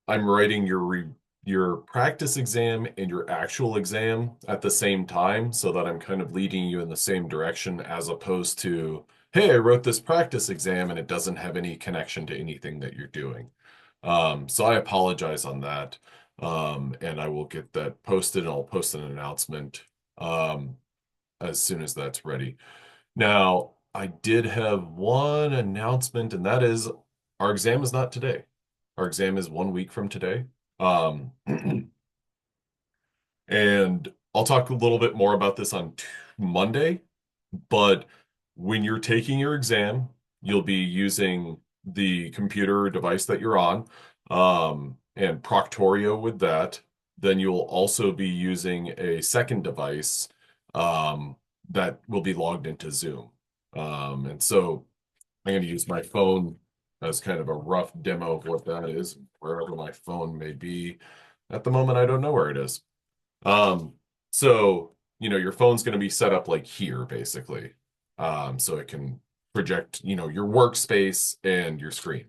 I'm writing your practice exam and your actual exam at the same time so that I'm kind of leading you in the same direction as opposed to, hey, I wrote this practice exam and it doesn't have any connection to anything that you're doing. So I apologize on that. And I will get that posted and I'll post an announcement um, as soon as that's ready. Now, I did have one announcement, and that is our exam is not today. Our exam is 1 week from today. Um, and I'll talk a little bit more about this on Monday, but when you're taking your exam, you'll be using the computer device that you're on, and Proctorio with that. Then you'll also be using a second device, that will be logged into Zoom. And so I'm going to use my phone as kind of a rough demo of what that is, wherever my phone may be. At the moment, I don't know where it is. Um, so, your phone's going to be set up like here, basically. So it can project, your workspace and your screen.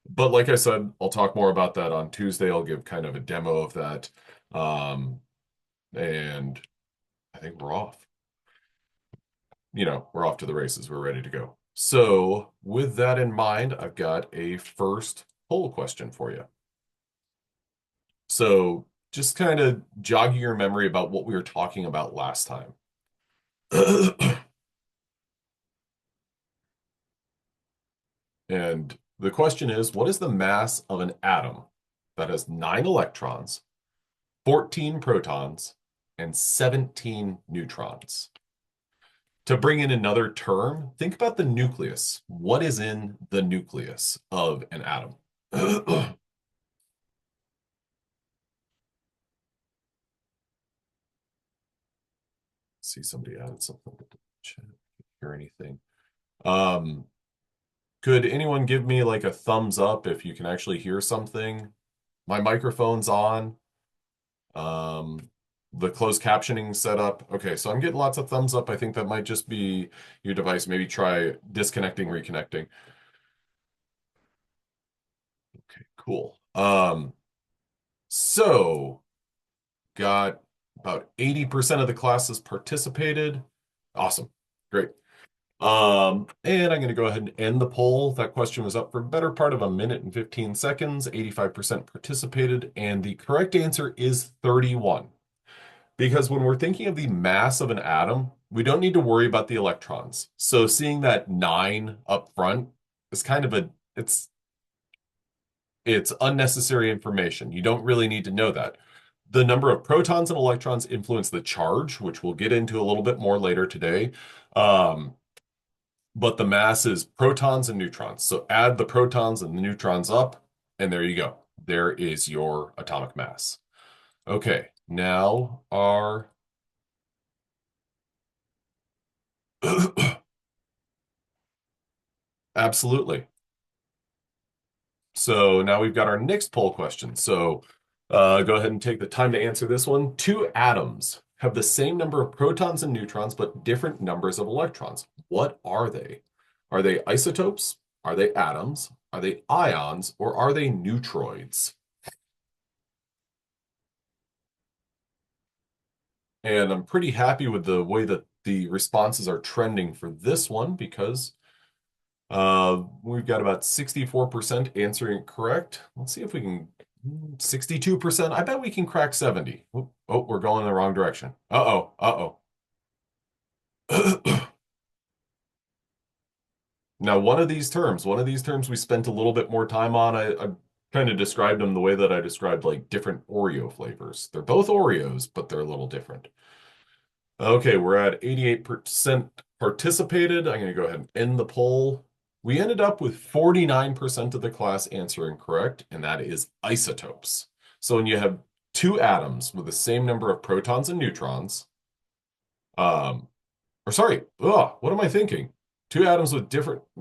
But like I said, I'll talk more about that on Tuesday. I'll give kind of a demo of that. And I think we're off. We're off to the races. We're ready to go. So, with that in mind, I've got a first poll question for you. So, just kind of jogging your memory about what we were talking about last time. And the question is, what is the mass of an atom that has 9 electrons, 14 protons, and 17 neutrons? To bring in another term, think about the nucleus. What is in the nucleus of an atom? See, somebody added something to the chat. Hear anything? Um, could anyone give me like a thumbs up if you can actually hear something? My microphone's on. Um, the closed captioning setup. Okay, so I'm getting lots of thumbs up. I think that might just be your device. Maybe try disconnecting, reconnecting. Okay, cool. So got about 80% of the classes participated. Awesome. Great. And I'm going to go ahead and end the poll. That question was up for a better part of a minute and 15 seconds. 85% participated, and the correct answer is 31. Because when we're thinking of the mass of an atom, we don't need to worry about the electrons. So seeing that 9 up front is kind of it's unnecessary information. You don't really need to know that. The number of protons and electrons influence the charge, which we'll get into a little bit more later today. Um, but the mass is protons and neutrons. So add the protons and the neutrons up, and there you go. There is your atomic mass. Okay, now our absolutely. So now we've got our next poll question. So go ahead and take the time to answer this one. Two atoms have the same number of protons and neutrons, but different numbers of electrons. What are they? Are they isotopes? Are they atoms? Are they ions? Or are they neutroids? And I'm pretty happy with the way that the responses are trending for this one because we've got about 64% answering correct. Let's see if we can 62%. I bet we can crack 70. Oh, we're going in the wrong direction. Uh-oh. Uh-oh. Now, one of these terms we spent a little bit more time on. I kind of described them the way that I described like different Oreo flavors. They're both Oreos, but they're a little different. Okay, we're at 88% participated. I'm going to go ahead and end the poll. We ended up with 49% of the class answering correct, and that is isotopes. So when you have two atoms with the same number of protons and neutrons, um, or sorry, what am I thinking? Two atoms with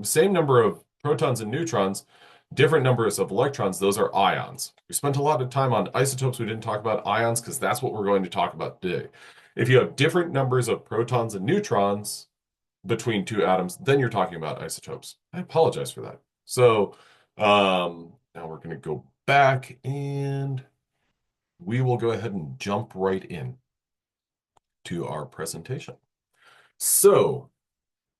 same number of protons and neutrons, different numbers of electrons, those are ions. We spent a lot of time on isotopes. We didn't talk about ions because that's what we're going to talk about today. If you have different numbers of protons and neutrons between two atoms, then you're talking about isotopes. I apologize for that. So now we're going to go back and we will go ahead and jump right in to our presentation. So,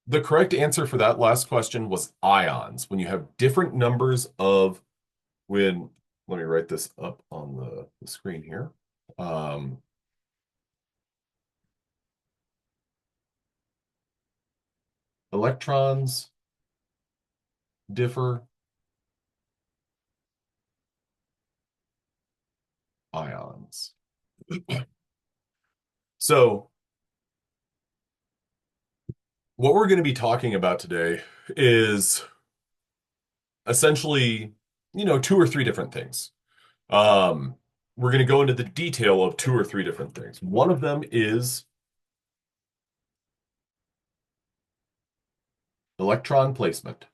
the correct answer for that last question was ions. When you have different numbers of when, let me write this up on the screen here. Um, Electrons differ, ions. So, what we're going to be talking about today is essentially, two or three different things. Um, we're going to go into the detail of two or three different things. One of them is electron placement,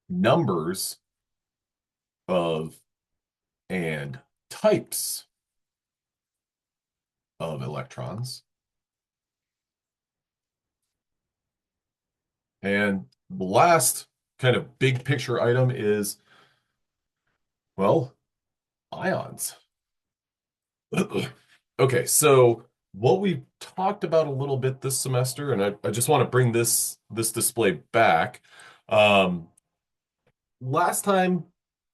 numbers of and types of electrons, and the last kind of big picture item is, well, ions. Okay, so what we've talked about a little bit this semester, and I just want to bring this display back. Um, Last time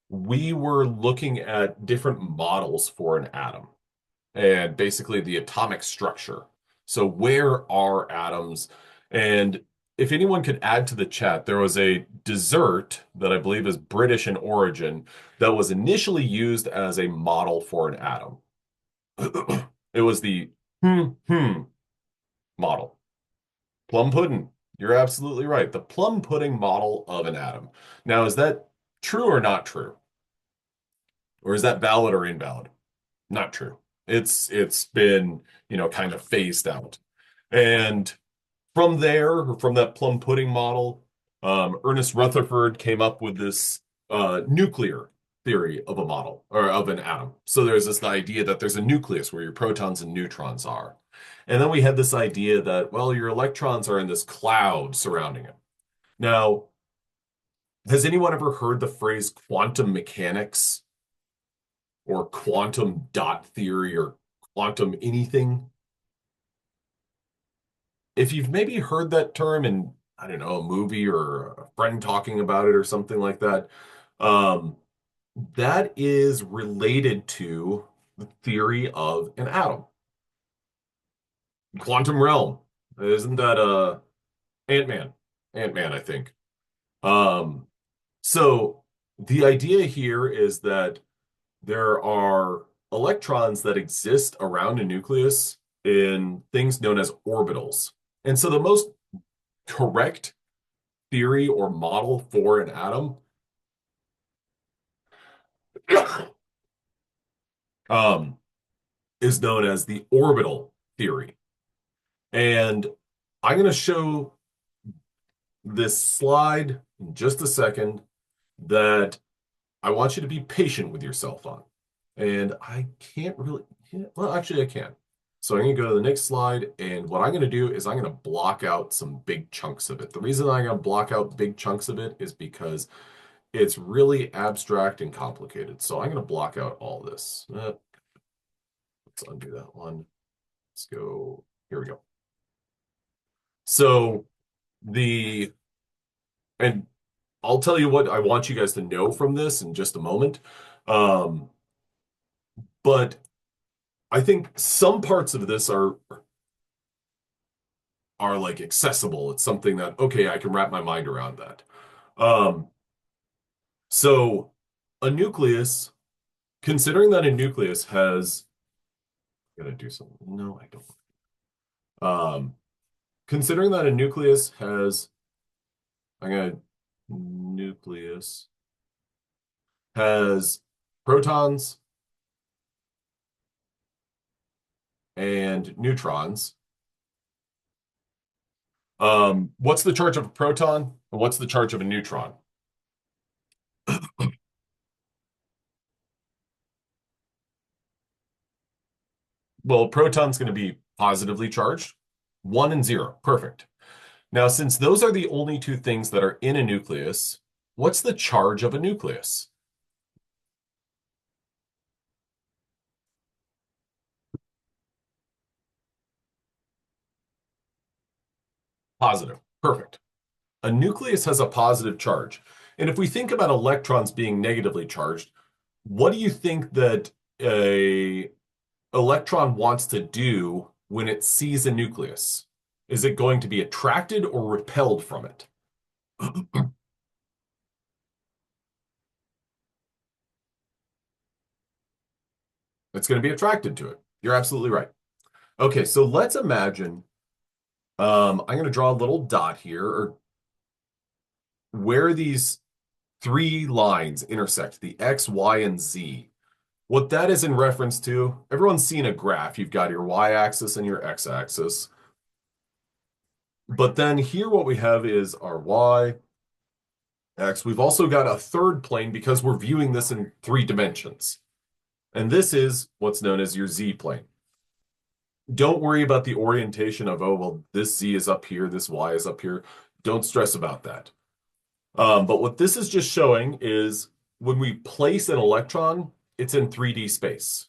we were looking at different models for an atom and basically the atomic structure. So where are atoms? And if anyone could add to the chat, there was a dessert that I believe is British in origin that was initially used as a model for an atom. It was the model. Plum pudding. You're absolutely right. The plum pudding model of an atom. Now, is that true or not true? Or is that valid or invalid? Not true. It's been, kind of phased out. And from there, from that plum pudding model, Ernest Rutherford came up with this nuclear theory of a model or of an atom. So there's this idea that there's a nucleus where your protons and neutrons are. And then we had this idea that, well, your electrons are in this cloud surrounding it. Now, has anyone ever heard the phrase quantum mechanics or quantum dot theory or quantum anything? If you've maybe heard that term in, I don't know, a movie or a friend talking about it or something like that, um, that is related to the theory of an atom. Quantum realm. Isn't that Ant-Man? Ant-Man, I think. Um, so the idea here is that there are electrons that exist around a nucleus in things known as orbitals. And so the most correct theory or model for an atom um, is known as the orbital theory. And I'm going to show this slide in just a second that I want you to be patient with yourself on. And I can't really, yeah, well, actually, I can. So I'm going to go to the next slide. And what I'm going to do is I'm going to block out some big chunks of it. The reason I'm going to block out big chunks of it is because it's really abstract and complicated. So I'm going to block out all this. Let's undo that one. Let's go. Here we go. So the, and I'll tell you what I want you guys to know from this in just a moment. Um, but I think some parts of this are like accessible. It's something that, okay, I can wrap my mind around that. Um, so a nucleus, considering that a nucleus has, I'm gonna do something. No, I don't. Considering that a nucleus has, I'm gonna, nucleus has protons and neutrons. What's the charge of a proton and what's the charge of a neutron? Well, a proton's going to be positively charged 1 and 0. Perfect. Now, since those are the only two things that are in a nucleus, what's the charge of a nucleus? Positive. Perfect. A nucleus has a positive charge. And if we think about electrons being negatively charged, what do you think that a electron wants to do when it sees a nucleus? Is it going to be attracted or repelled from it? It's going to be attracted to it. You're absolutely right. Okay, so let's imagine I'm going to draw a little dot here, or where these three lines intersect, the X, Y, and Z. What that is in reference to, everyone's seen a graph. You've got your Y-axis and your X-axis. But then here what we have is our Y, X. We've also got a third plane because we're viewing this in 3 dimensions. And this is what's known as your Z plane. Don't worry about the orientation of, oh, well, this Z is up here, this Y is up here. Don't stress about that. But what this is just showing is when we place an electron, it's in 3D space.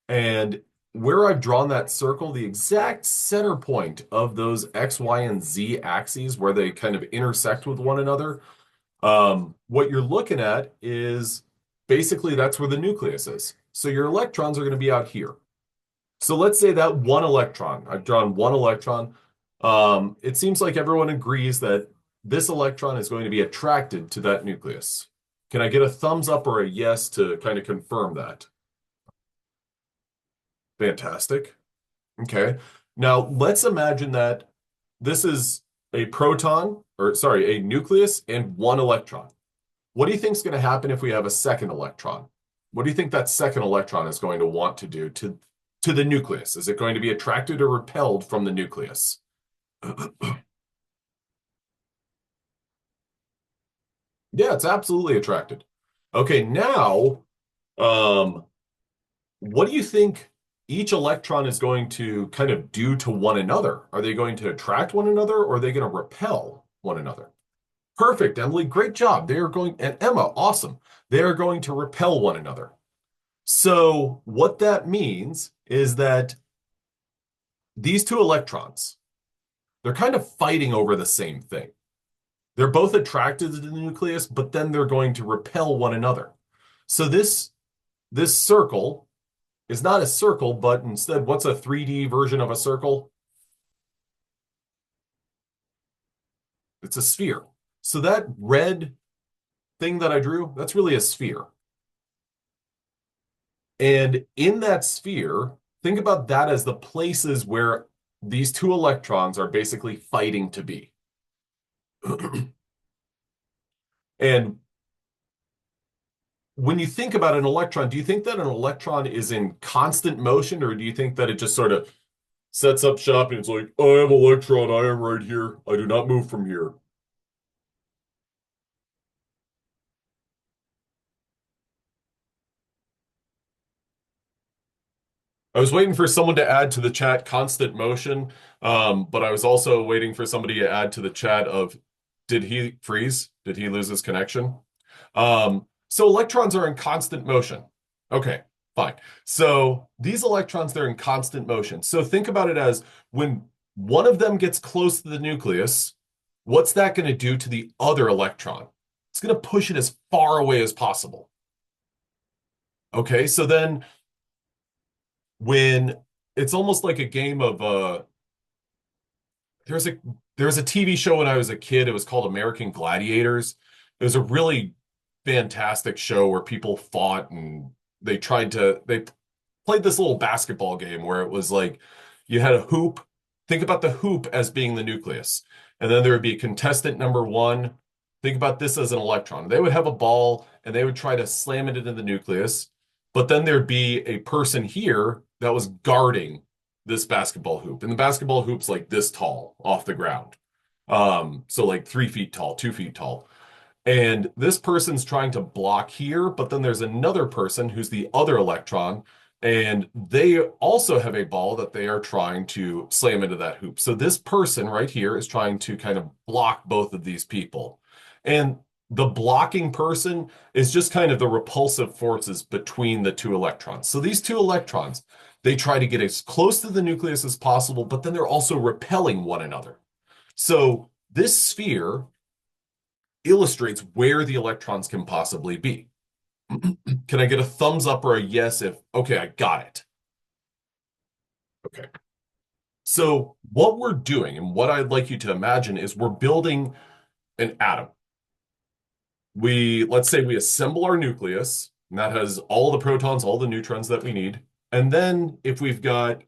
And where I've drawn that circle, the exact center point of those X, Y, and Z axes where they kind of intersect with one another, what you're looking at is basically that's where the nucleus is. So your electrons are going to be out here. So let's say that one electron, I've drawn one electron. It seems like everyone agrees that this electron is going to be attracted to that nucleus. Can I get a thumbs up or a yes to kind of confirm that? Fantastic. Okay. Now let's imagine that this is a proton, or sorry, a nucleus and one electron. What do you think is going to happen if we have a second electron? What do you think that second electron is going to want to do to the nucleus? Is it going to be attracted or repelled from the nucleus? Yeah, it's absolutely attracted. Okay, now, um, what do you think each electron is going to kind of do to one another? Are they going to attract one another or are they going to repel one another? Perfect, Emily. Great job. They are going, and Emma, awesome. They are going to repel one another. So what that means is that these two electrons, they're kind of fighting over the same thing. They're both attracted to the nucleus, but then they're going to repel one another. So this circle is not a circle, but instead, what's a 3D version of a circle? It's a sphere. So that red thing that I drew, that's really a sphere. And in that sphere, think about that as the places where these two electrons are basically fighting to be. And when you think about an electron, do you think that an electron is in constant motion, or do you think that it just sort of sets up shop and it's like, I am electron, I am right here. I do not move from here. I was waiting for someone to add to the chat constant motion, but I was also waiting for somebody to add to the chat of, did he freeze? Did he lose his connection? So electrons are in constant motion. Okay, fine. So these electrons, they're in constant motion. So think about it as when one of them gets close to the nucleus, what's that going to do to the other electron? It's going to push it as far away as possible. Okay, so then when it's almost like a game of there's a there's a TV show when I was a kid. It was called American Gladiators. It was a really fantastic show where people fought and they played this little basketball game where it was like you had a hoop. Think about the hoop as being the nucleus. And then there would be contestant number one. Think about this as an electron. They would have a ball and they would try to slam it into the nucleus. But then there'd be a person here that was guarding this basketball hoop. And the basketball hoop's like this tall off the ground. So like 3 feet tall, 2 feet tall. And this person's trying to block here, but then there's another person who's the other electron And they also have a ball that they are trying to slam into that hoop. So this person right here is trying to kind of block both of these people. And the blocking person is just kind of the repulsive forces between the two electrons. So these two electrons, they try to get as close to the nucleus as possible, but then they're also repelling one another. So this sphere illustrates where the electrons can possibly be. Can I get a thumbs up or a yes if, okay, I got it? Okay. So what we're doing and what I'd like you to imagine is we're building an atom. Let's say we assemble our nucleus, and that has all the protons, all the neutrons that we need. And then if we've got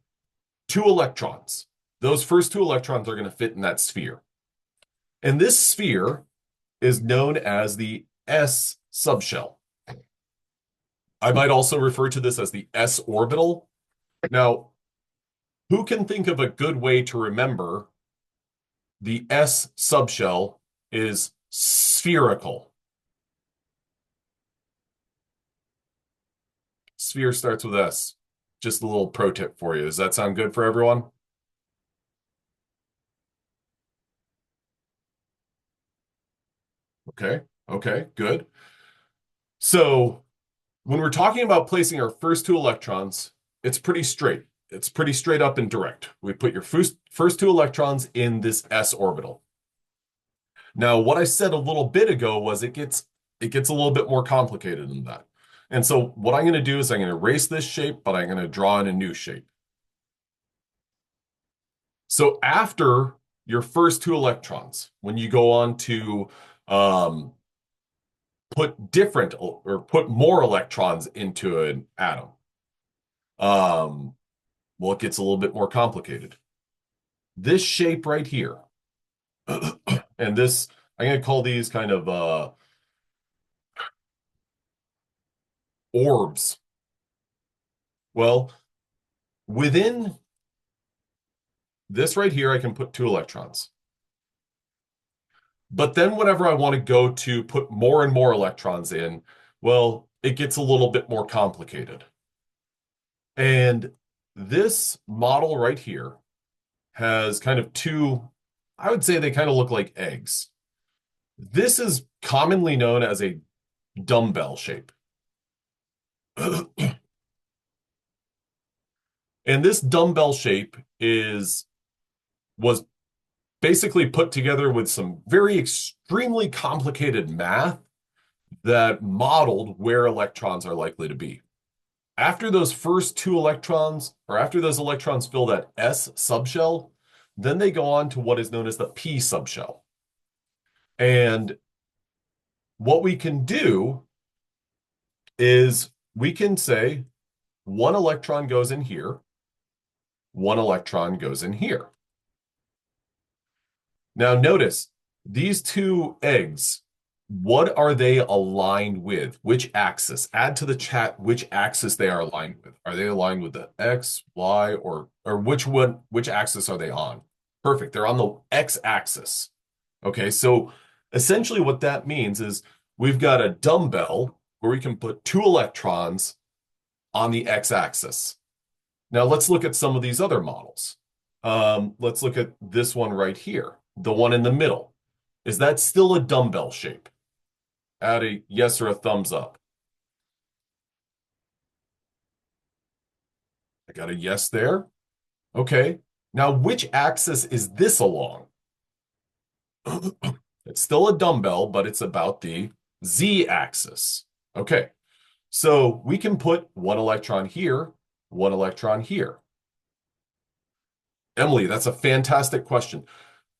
two electrons, those first two electrons are going to fit in that sphere. And this sphere is known as the S subshell. I might also refer to this as the S orbital. Now, who can think of a good way to remember the S subshell is spherical? Sphere starts with S. Just a little pro tip for you. Does that sound good for everyone? Okay. Okay, good. So when we're talking about placing our first two electrons, it's pretty straight. It's pretty straight up and direct. We put your first two electrons in this S orbital. Now, what I said a little bit ago was it gets a little bit more complicated than that. And so what I'm going to do is I'm going to erase this shape, but I'm going to draw in a new shape. So after your first two electrons, when you go on to um, put different or put more electrons into an atom, um, well, it gets a little bit more complicated. This shape right here, and this, I'm going to call these kind of orbs. Well, within this right here, I can put two electrons. But then whenever I want to go to put more and more electrons in, well, it gets a little bit more complicated. And this model right here has kind of two, I would say they kind of look like eggs. This is commonly known as a dumbbell shape. And this dumbbell shape was basically put together with some very extremely complicated math that modeled where electrons are likely to be. After those first two electrons, or after those electrons fill that S subshell, then they go on to what is known as the P subshell. And what we can do is we can say one electron goes in here, one electron goes in here. Now notice these two eggs, what are they aligned with? Which axis? Add to the chat which axis they are aligned with. Are they aligned with the X, Y, or which axis are they on? Perfect. They're on the X axis. Okay, so essentially what that means is we've got a dumbbell where we can put two electrons on the X axis. Now let's look at some of these other models. Let's look at this one right here, the one in the middle. Is that still a dumbbell shape? Add a yes or a thumbs up. I got a yes there. Okay. Now, which axis is this along? It's still a dumbbell, but it's about the Z axis. Okay. So we can put one electron here, one electron here. Emily, that's a fantastic question.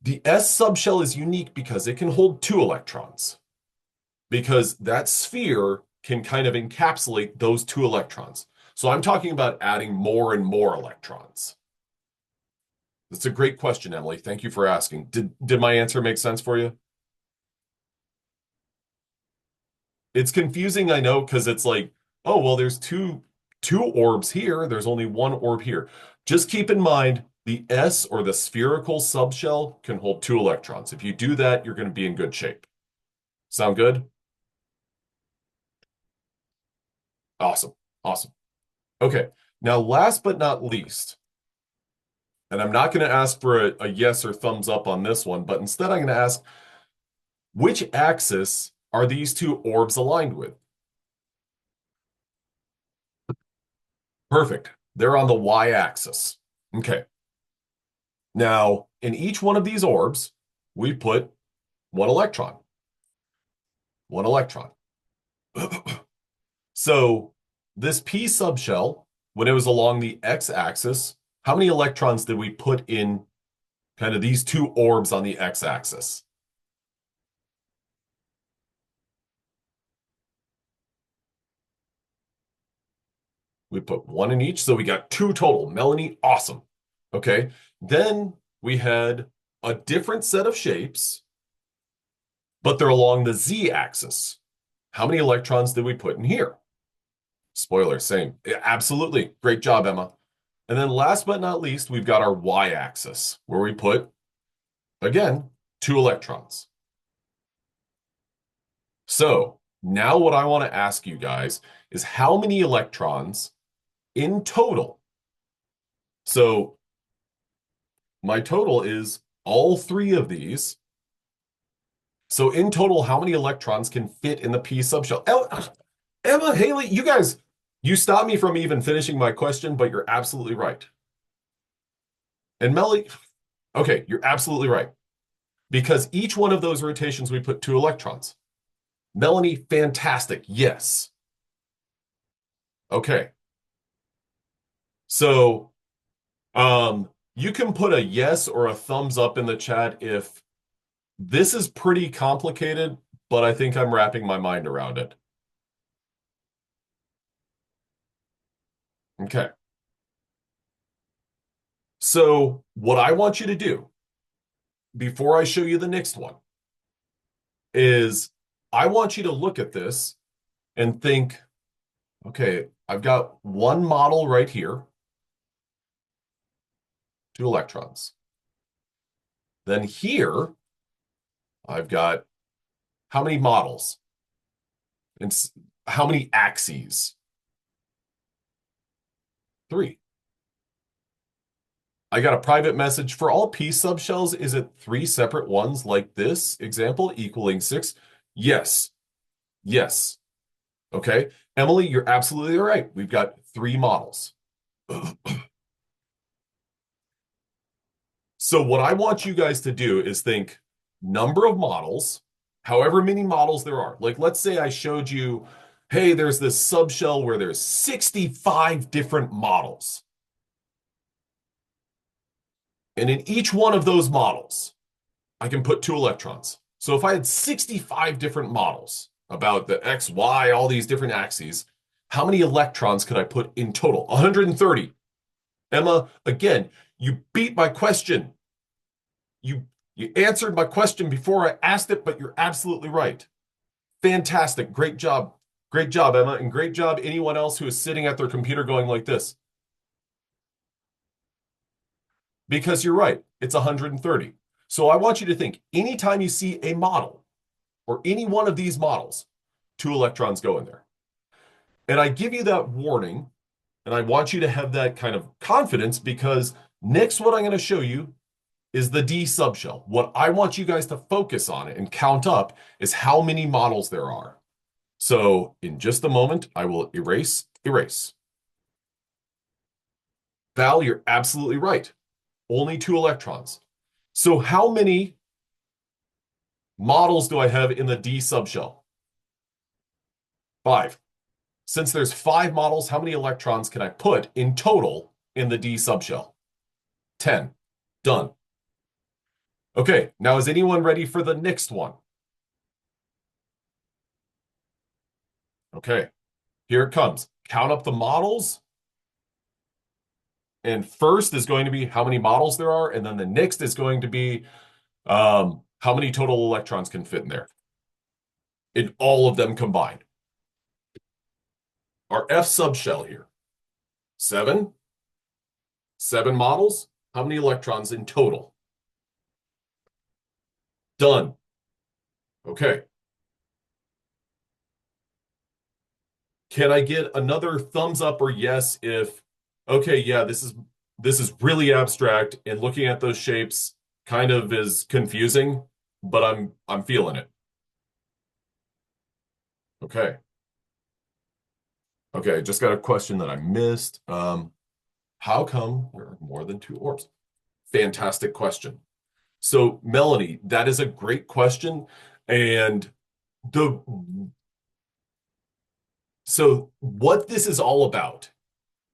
The S subshell is unique because it can hold two electrons, because that sphere can kind of encapsulate those two electrons. So I'm talking about adding more and more electrons. That's a great question, Emily. Thank you for asking. Did my answer make sense for you? It's confusing, I know, because it's like, oh, well, there's two orbs here. There's only one orb here. Just keep in mind the S or the spherical subshell can hold two electrons. If you do that, you're going to be in good shape. Sound good? Awesome. Awesome. Okay. Now, last but not least, and I'm not going to ask for a yes or thumbs up on this one, but instead I'm going to ask, which axis are these two orbs aligned with? Perfect. They're on the y-axis. Okay. Now, in each one of these orbs, we put one electron. One electron. So this p subshell, when it was along the x-axis, how many electrons did we put in kind of these two orbs on the x-axis? We put one in each, so we got two total. Melanie, awesome. Okay. Then we had a different set of shapes, but they're along the z-axis. How many electrons did we put in here? Spoiler, same. Yeah, absolutely. Great job, Emma. And then last but not least, we've got our y-axis, where we put, again, two electrons. So now what I want to ask you guys is how many electrons in total? So my total is all three of these. So in total, how many electrons can fit in the p subshell? Emma, Haley, you guys, you stopped me from even finishing my question, but you're absolutely right. And Melly, okay, you're absolutely right. Because each one of those rotations, we put two electrons. Melanie, fantastic. Yes. Okay. So, you can put a yes or a thumbs up in the chat if this is pretty complicated, but I think I'm wrapping my mind around it. Okay. So, what I want you to do before I show you the next one is I want you to look at this and think, okay, I've got one model right here, two electrons. Then here, I've got how many models? And how many axes? Three. I got a private message for all p subshells. Is it three separate ones like this example equaling six? Yes. Yes. Okay. Emily, you're absolutely right. We've got three models. So what I want you guys to do is think number of models, however many models there are. Like let's say I showed you, hey, there's this subshell where there's 65 different models. And in each one of those models, I can put two electrons. So if I had 65 different models about the X, Y, all these different axes, how many electrons could I put in total? 130. Emma, again, you beat my question. You you answered my question before I asked it, but you're absolutely right. Fantastic. Great job. Great job, Emma, and great job anyone else who is sitting at their computer going like this. Because you're right, it's 130. So I want you to think anytime you see a model or any one of these models, two electrons go in there. And I give you that warning, and I want you to have that kind of confidence because next, what I'm going to show you is the D subshell. What I want you guys to focus on and count up is how many models there are. So in just a moment, I will erase. Val, you're absolutely right. Only two electrons. So how many models do I have in the D subshell? Five. Since there's five models, how many electrons can I put in total in the D subshell? 10. Done. Okay, now is anyone ready for the next one? Okay, here it comes. Count up the models. And first is going to be how many models there are. And then the next is going to be how many total electrons can fit in there. In all of them combined. Our F subshell here. 7. 7 models. How many electrons in total? Done. Okay. Can I get another thumbs up or yes if Okay, yeah, this is really abstract, and looking at those shapes kind of is confusing, but I'm feeling it. Okay. Okay, just got a question that I missed. How come there are more than two orbs? Fantastic question. So, Melanie, that is a great question. And the so what this is all about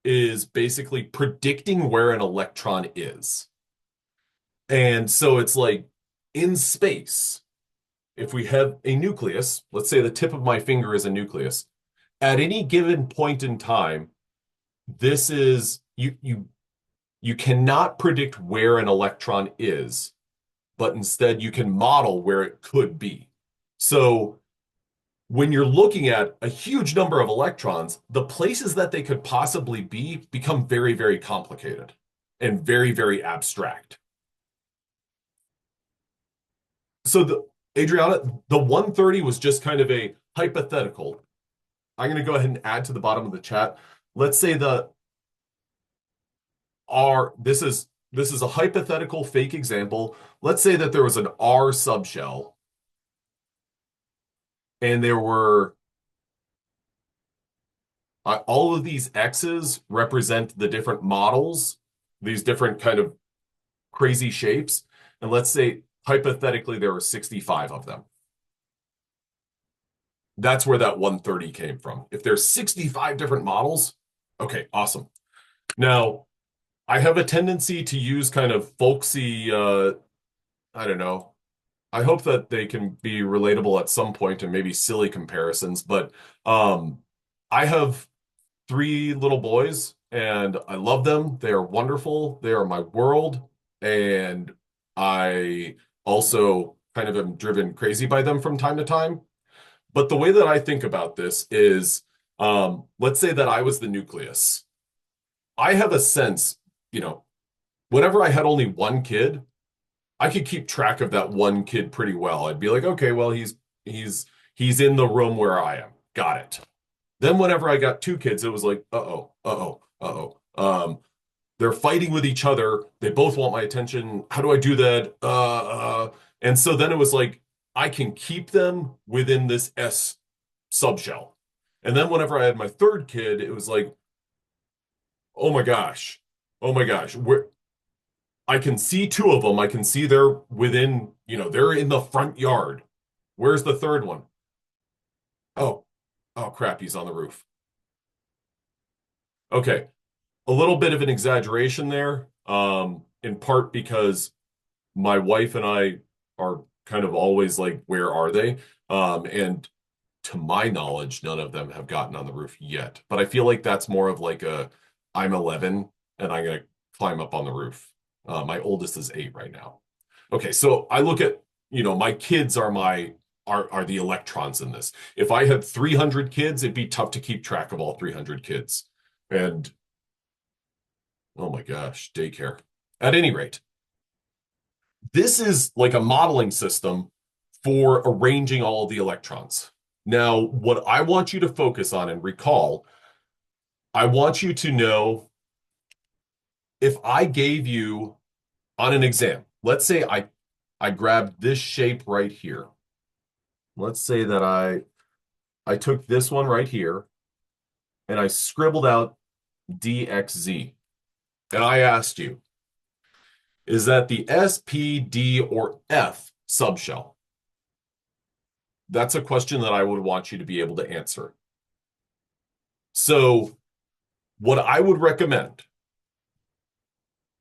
is basically predicting where an electron is. And so it's like in space, if we have a nucleus, let's say the tip of my finger is a nucleus, at any given point in time, this is you cannot predict where an electron is, but instead you can model where it could be. So when you're looking at a huge number of electrons, the places that they could possibly be become very, very complicated and very, very abstract. So the Adriana, the 130 was just kind of a hypothetical. I'm going to go ahead and add to the bottom of the chat. Let's say the R, this is a hypothetical fake example. Let's say that there was an R subshell and there were all of these X's represent the different models, these different kind of crazy shapes. And let's say hypothetically there were 65 of them. That's where that 130 came from. If there's 65 different models, okay, awesome. Now, I have a tendency to use kind of folksy, I don't know. I hope that they can be relatable at some point and maybe silly comparisons, but um, I have three little boys and I love them. They are wonderful. They are my world. And I also kind of am driven crazy by them from time to time. But the way that I think about this is, let's say that I was the nucleus. I have a sense, you know, whenever I had only one kid, I could keep track of that one kid pretty well. I'd be like, okay, well, he's he's in the room where I am. Got it. Then whenever I got two kids, it was like, uh-oh, uh-oh, uh-oh. They're fighting with each other. They both want my attention. How do I do that? And so then it was like, I can keep them within this S subshell. And then whenever I had my third kid, it was like, oh my gosh, oh my gosh, where I can see two of them. I can see they're within, they're in the front yard. Where's the third one? Oh, oh crap, he's on the roof. Okay, a little bit of an exaggeration there, in part because my wife and I are kind of always like, where are they? And to my knowledge, none of them have gotten on the roof yet. But I feel like that's more of like I'm 11 and I'm gonna climb up on the roof. My oldest is 8 right now. Okay, so I look at, my kids are the electrons in this. If I had 300 kids, it'd be tough to keep track of all 300 kids. And oh my gosh, daycare. At any rate, this is like a modeling system for arranging all of the electrons. Now, what I want you to focus on and recall, I want you to know if I gave you on an exam, let's say I grabbed this shape right here. Let's say that I took this one right here and I scribbled out DXZ. And I asked you, is that the S, P, D, or F subshell? That's a question that I would want you to be able to answer. So, what I would recommend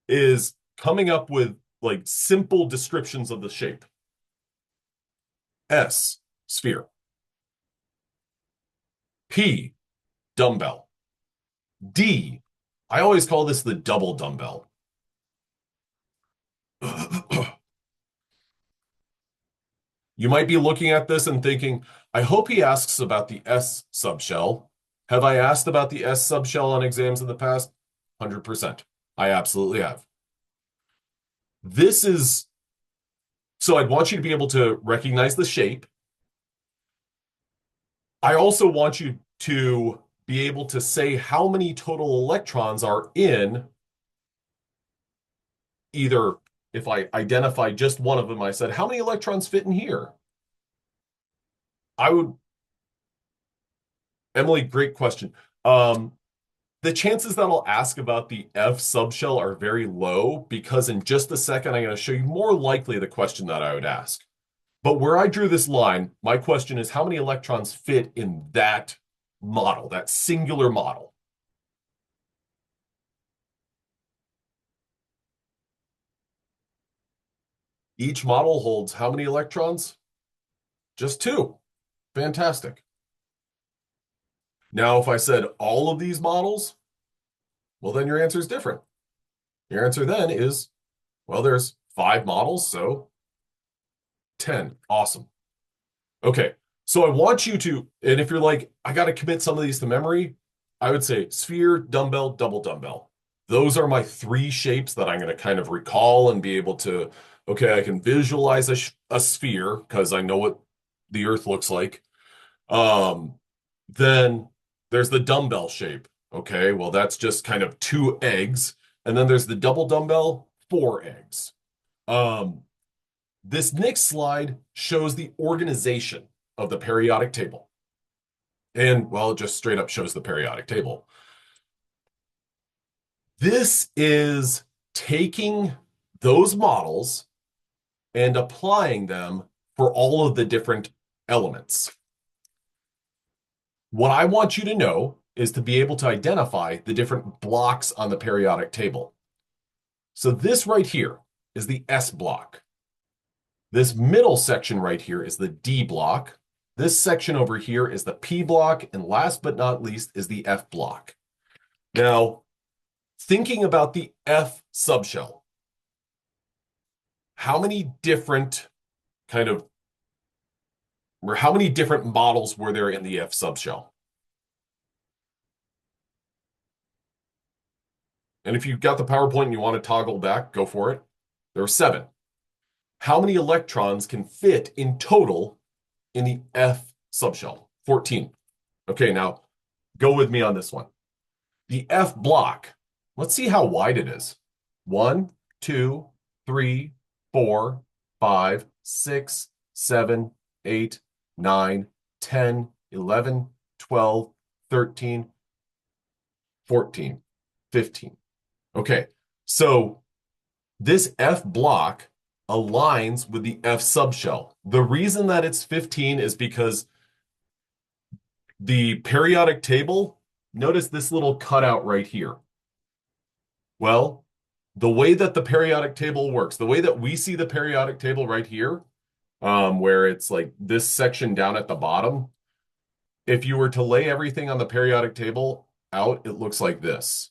is coming up with like simple descriptions of the shape. S, sphere. P, dumbbell. D, I always call this the double dumbbell. You might be looking at this and thinking, I hope he asks about the S subshell. Have I asked about the S subshell on exams in the past? 100%. I absolutely have. This is, so I'd want you to be able to recognize the shape. I also want you to be able to say how many total electrons are in either, if I identify just one of them, I said, how many electrons fit in here? I would, Emily, great question. Um, the chances that I'll ask about the F subshell are very low because in just a second, I'm going to show you more likely the question that I would ask. But where I drew this line, my question is how many electrons fit in that model, that singular model? Each model holds how many electrons? Just two. Fantastic. Now, if I said all of these models, well, then your answer is different. Your answer then is, well, there's 5 models, so 10. Awesome. Okay, so I want you to, and if you're like, I got to commit some of these to memory, I would say sphere, dumbbell, double dumbbell. Those are my 3 shapes that I'm going to kind of recall and be able to, okay, I can visualize a sphere because I know what the Earth looks like. Um, then there's the dumbbell shape. Okay, well, that's just kind of 2 eggs. And then there's the double dumbbell, 4 eggs. Um, this next slide shows the organization of the periodic table. And, well, it just straight up shows the periodic table. This is taking those models and applying them for all of the different elements. What I want you to know is to be able to identify the different blocks on the periodic table. So this right here is the S block. This middle section right here is the D block. This section over here is the P block. And last but not least is the F block. Now, thinking about the F subshell, how many different how many different models were there in the F subshell? And if you've got the PowerPoint and you want to toggle back, go for it. There are 7. How many electrons can fit in total in the F subshell? 14. Okay, now go with me on this one. The F block, let's see how wide it is. 1, 2, 3, 4, 5, 6, 7, 8, 9, 10, 11, 12, 13, 14, 15. Okay, so this F block aligns with the F subshell. The reason that it's 15 is because the periodic table, notice this little cutout right here. Well, the way that the periodic table works, the way that we see the periodic table right here, where it's like this section down at the bottom, if you were to lay everything on the periodic table out, it looks like this.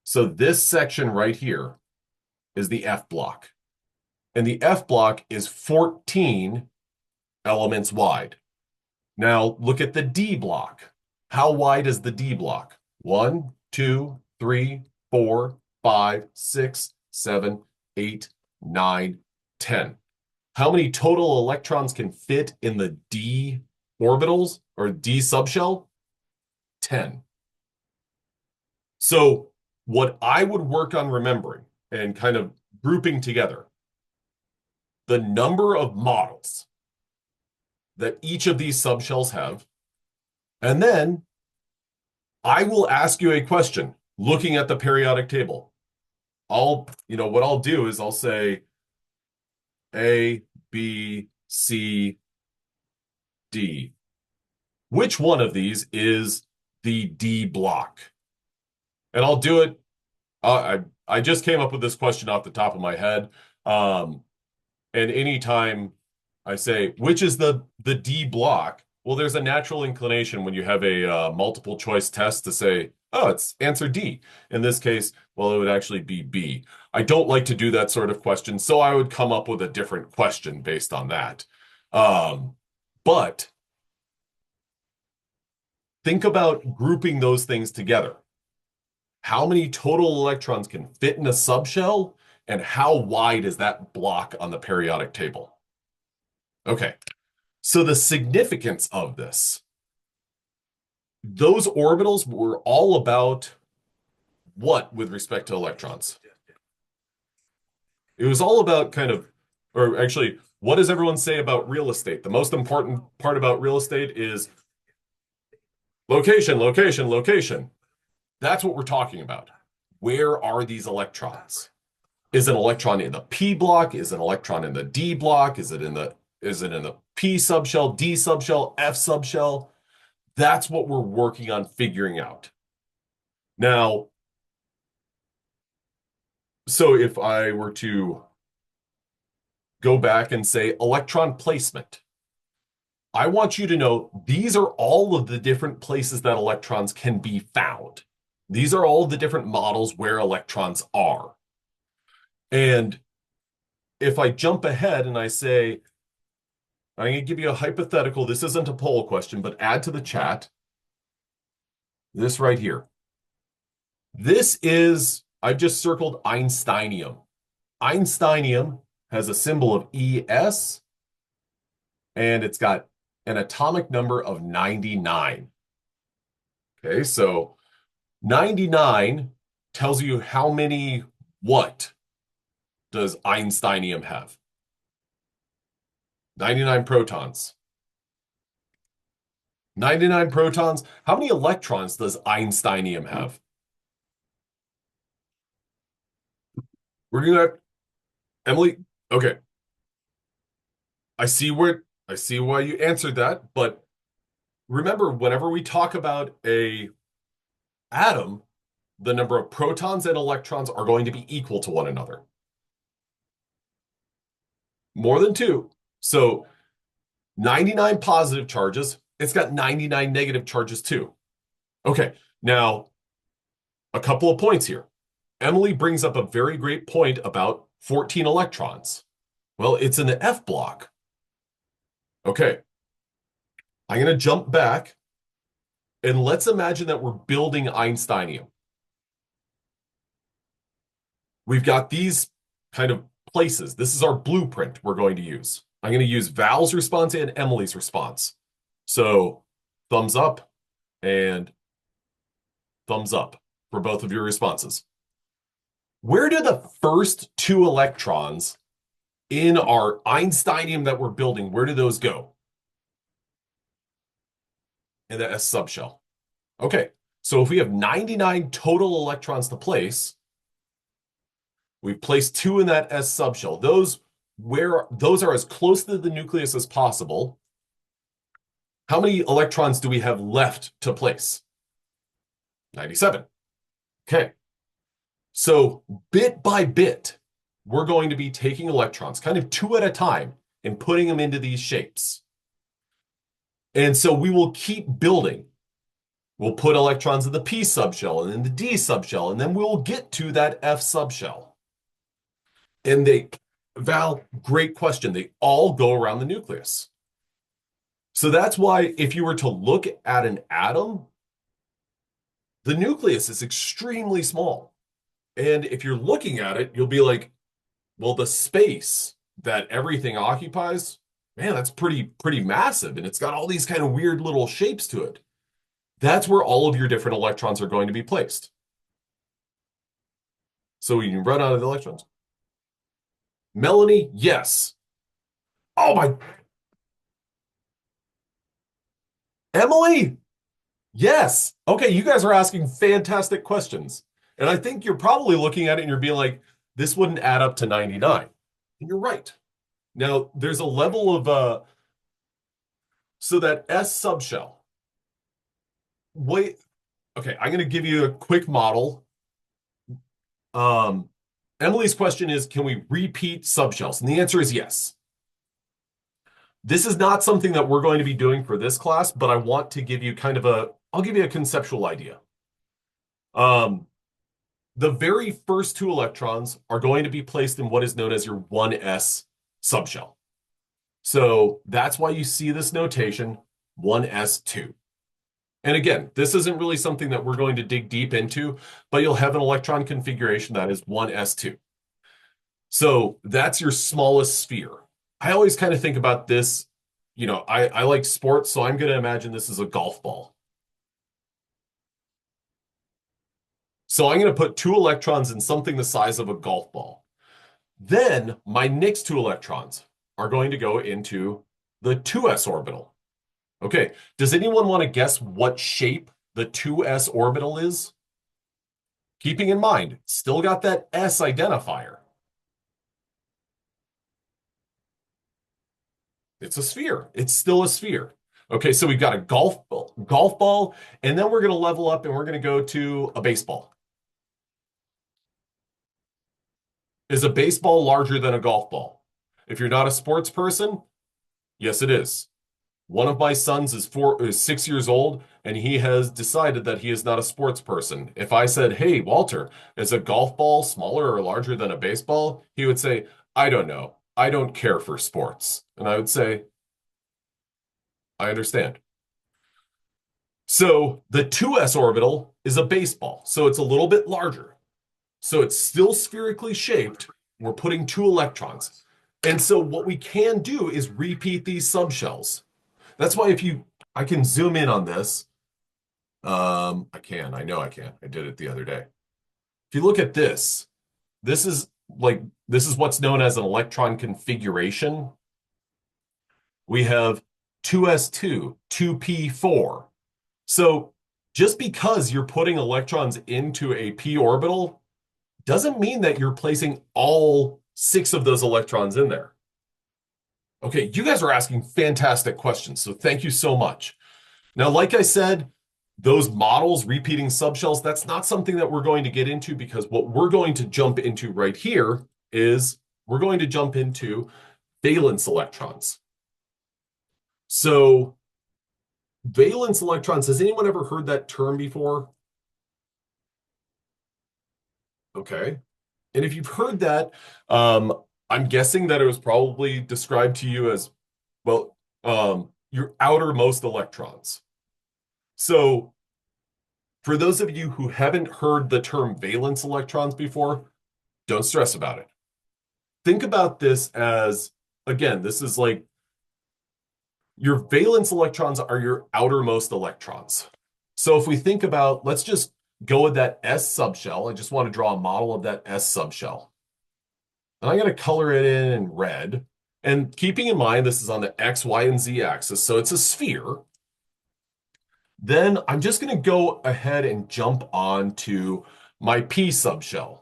So this section right here is the F block. And the F block is 14 elements wide. Now look at the D block. How wide is the D block? 1, 2, 3, 4, 5, 6, 7, 8, 9, 10. How many total electrons can fit in the D orbitals or D subshell? 10. So what I would work on remembering and kind of grouping together the number of models that each of these subshells have, and then I will ask you a question looking at the periodic table. What I'll do is I'll say A, B, C, D. Which one of these is the D block? And I'll do it. I just came up with this question off the top of my head. And anytime I say, which is the D block? Well, there's a natural inclination when you have a multiple choice test to say, oh, it's answer D. In this case, well, it would actually be B. I don't like to do that sort of question, so I would come up with a different question based on that. But think about grouping those things together. How many total electrons can fit in a subshell, and how wide is that block on the periodic table? Okay. So the significance of this, those orbitals were all about what with respect to electrons? It was all about kind of, or actually, what does everyone say about real estate? The most important part about real estate is location, location, location. That's what we're talking about. Where are these electrons? Is an electron in the p block? Is an electron in the d block? Is it in the p subshell, d subshell, f subshell? That's what we're working on figuring out. Now, so if I were to go back and say electron placement, I want you to know these are all of the different places that electrons can be found. These are all the different models where electrons are. And if I jump ahead and I say, I'm going to give you a hypothetical. This isn't a poll question, but add to the chat this right here. This is, I've just circled Einsteinium. Einsteinium has a symbol of ES, and it's got an atomic number of 99. Okay, so 99 tells you how many what does Einsteinium have? 99 protons. 99 protons. How many electrons does Einsteinium have? We're gonna, Emily, okay. I see why you answered that, but remember, whenever we talk about a atom, the number of protons and electrons are going to be equal to one another. More than two. So 99 positive charges, it's got 99 negative charges too. Okay, now a couple of points here. Emily brings up a very great point about 14 electrons. Well, it's in the F block. Okay, I'm going to jump back and let's imagine that we're building Einsteinium. We've got these kind of places. This is our blueprint we're going to use. I'm going to use Val's response and Emily's response. So thumbs up and thumbs up for both of your responses. Where do the first two electrons in our Einsteinium that we're building, where do those go? In the S subshell. Okay, so if we have 99 total electrons to place, we've placed two in that S subshell. Those are as close to the nucleus as possible. How many electrons do we have left to place? 97. Okay. So bit by bit, we're going to be taking electrons, kind of two at a time, and putting them into these shapes. And so we will keep building. We'll put electrons in the P subshell and in the D subshell, and then we'll get to that F subshell. And Val, great question. They all go around the nucleus. So that's why if you were to look at an atom, the nucleus is extremely small. And if you're looking at it, you'll be like, well, the space that everything occupies, man, that's pretty massive. And it's got all these kind of weird little shapes to it. That's where all of your different electrons are going to be placed. So you can run out of the electrons. Melanie, yes. Oh my. Emily, yes. Okay, you guys are asking fantastic questions. And I think you're probably looking at it and you're being like, this wouldn't add up to 99. And you're right. Now, there's a level of, so that S subshell. Wait, okay, I'm going to give you a quick model. Emily's question is, can we repeat subshells? And the answer is yes. This is not something that we're going to be doing for this class, but I want to give you I'll give you a conceptual idea. The very first two electrons are going to be placed in what is known as your 1s subshell. So that's why you see this notation 1s2. And again, this isn't really something that we're going to dig deep into, but you'll have an electron configuration that is 1s2. So that's your smallest sphere. I always kind of think about this, I like sports, so I'm going to imagine this is a golf ball. So I'm going to put two electrons in something the size of a golf ball. Then my next two electrons are going to go into the 2s orbital. Okay, does anyone want to guess what shape the 2s orbital is? Keeping in mind, still got that S identifier. It's a sphere. It's still a sphere. Okay, so we've got a golf ball, and then we're going to level up and we're going to go to a baseball. Is a baseball larger than a golf ball? If you're not a sports person, yes, it is. One of my sons is 6 years old, and he has decided that he is not a sports person. If I said, "Hey, Walter, is a golf ball smaller or larger than a baseball?" He would say, "I don't know. I don't care for sports." And I would say, "I understand." So the 2s orbital is a baseball, so it's a little bit larger. So it's still spherically shaped. We're putting two electrons. And so what we can do is repeat these subshells. That's why I can zoom in on this. I know I can. I did it the other day. If you look at this, this is this is what's known as an electron configuration. We have 2s2, 2p4. So just because you're putting electrons into a p orbital doesn't mean that you're placing all six of those electrons in there. Okay, you guys are asking fantastic questions, so thank you so much. Now, like I said, those models, repeating subshells, that's not something that we're going to get into, because what we're going to jump into right here is we're going to jump into valence electrons. So valence electrons, has anyone ever heard that term before? Okay. And if you've heard that, I'm guessing that it was probably described to you as, well, your outermost electrons. So for those of you who haven't heard the term valence electrons before, don't stress about it. Think about this as, again, this is like your valence electrons are your outermost electrons. So if we think about, let's just go with that S subshell. I just want to draw a model of that S subshell. And I'm going to color it in red. And keeping in mind, this is on the X, Y, and Z axis, so it's a sphere. Then I'm just going to go ahead and jump on to my P subshell.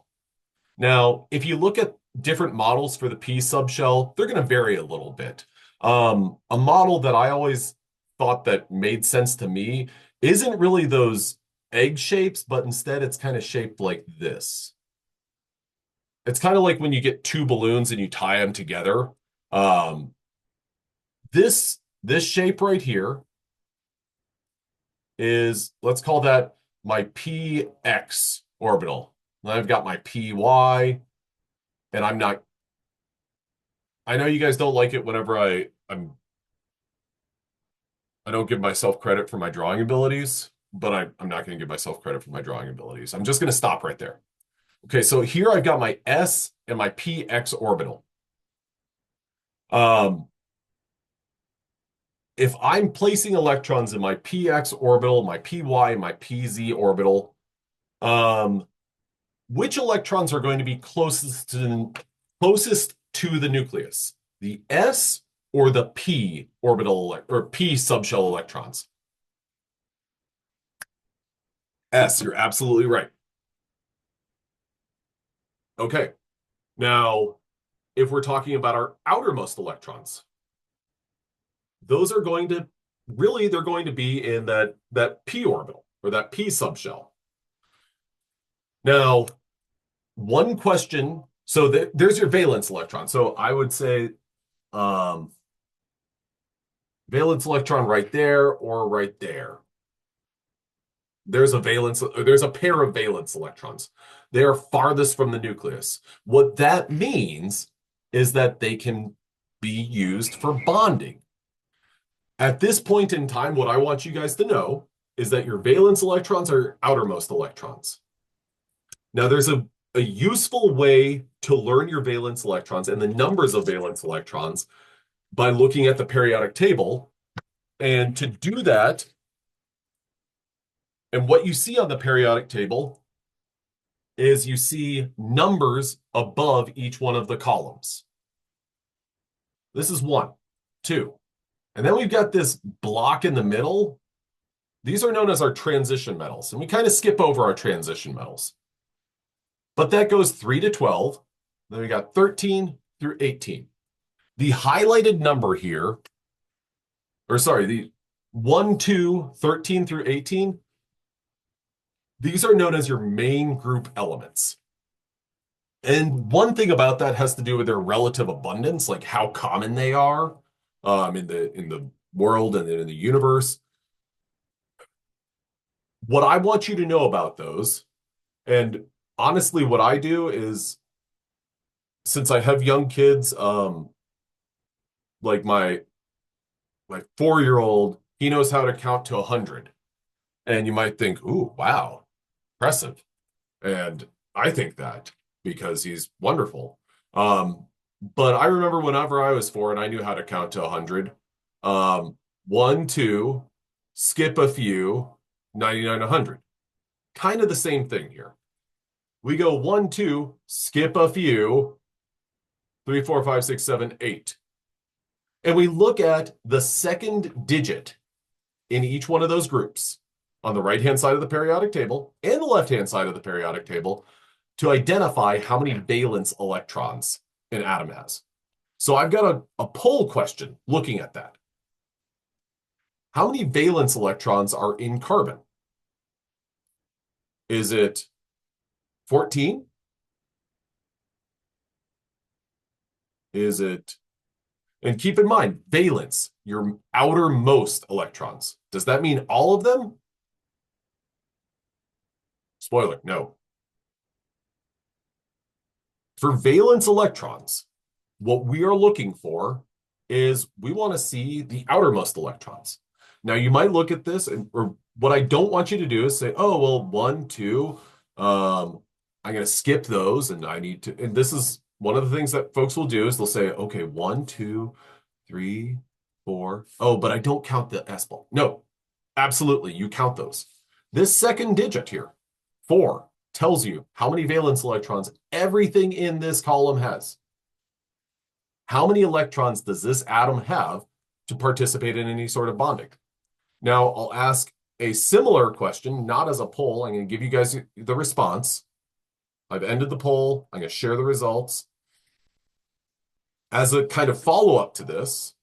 Now, if you look at different models for the P subshell, they're going to vary a little bit. A model that I always thought that made sense to me isn't really those egg shapes, but instead it's kind of shaped like this. It's kind of like when you get two balloons and you tie them together. Um, this shape right here is, let's call that my px orbital. Then I've got my py, and I know you guys don't like it whenever I don't give myself credit for my drawing abilities, but I'm not going to give myself credit for my drawing abilities. I'm just going to stop right there. Okay, so here I've got my S and my px orbital. If I'm placing electrons in my px orbital, my py, and my pz orbital, which electrons are going to be closest to the nucleus? The S or the p orbital or p subshell electrons? S, you're absolutely right. Okay. Now, if we're talking about our outermost electrons, those are going to they're going to be in that p orbital or that p subshell. Now, one question, so there's your valence electron. So I would say valence electron right there or right there. There's a pair of valence electrons. They are farthest from the nucleus. What that means is that they can be used for bonding. At this point in time, what I want you guys to know is that your valence electrons are your outermost electrons. Now, there's a useful way to learn your valence electrons and the numbers of valence electrons by looking at the periodic table. And to do that, and what you see on the periodic table is you see numbers above each one of the columns. This is 1, 2. And then we've got this block in the middle. These are known as our transition metals. And we kind of skip over our transition metals. But that goes 3 to 12. Then we got 13 through 18. The highlighted number here, or sorry, the 1, 2, 13 through 18, these are known as your main group elements. And one thing about that has to do with their relative abundance, like how common they are in the world and in the universe. What I want you to know about those, and honestly, what I do is, since I have young kids, like my 4-year-old, he knows how to count to 100. And you might think, ooh, wow, impressive. And I think that because he's wonderful. But I remember whenever I was 4 and I knew how to count to 100. 1, 2, skip a few, 99, 100. Kind of the same thing here. We go 1, 2, skip a few, 3, 4, 5, 6, 7, 8. And we look at the second digit in each one of those groups on the right-hand side of the periodic table and the left-hand side of the periodic table to identify how many valence electrons an atom has. So I've got a poll question looking at that. How many valence electrons are in carbon? Is it 14? Is it, and keep in mind, valence, your outermost electrons. Does that mean all of them? Spoiler, no. For valence electrons, what we are looking for is we want to see the outermost electrons. Now, you might look at this, or what I don't want you to do is say, oh, well, 1, 2, I'm going to skip those, and I need to, and this is one of the things that folks will do is they'll say, okay, 1, 2, 3, 4. Oh, but I don't count the S bulk. No, absolutely, you count those. This second digit here, 4, tells you how many valence electrons everything in this column has. How many electrons does this atom have to participate in any sort of bonding? Now, I'll ask a similar question, not as a poll. I'm going to give you guys the response. I've ended the poll. I'm going to share the results. As a kind of follow-up to this,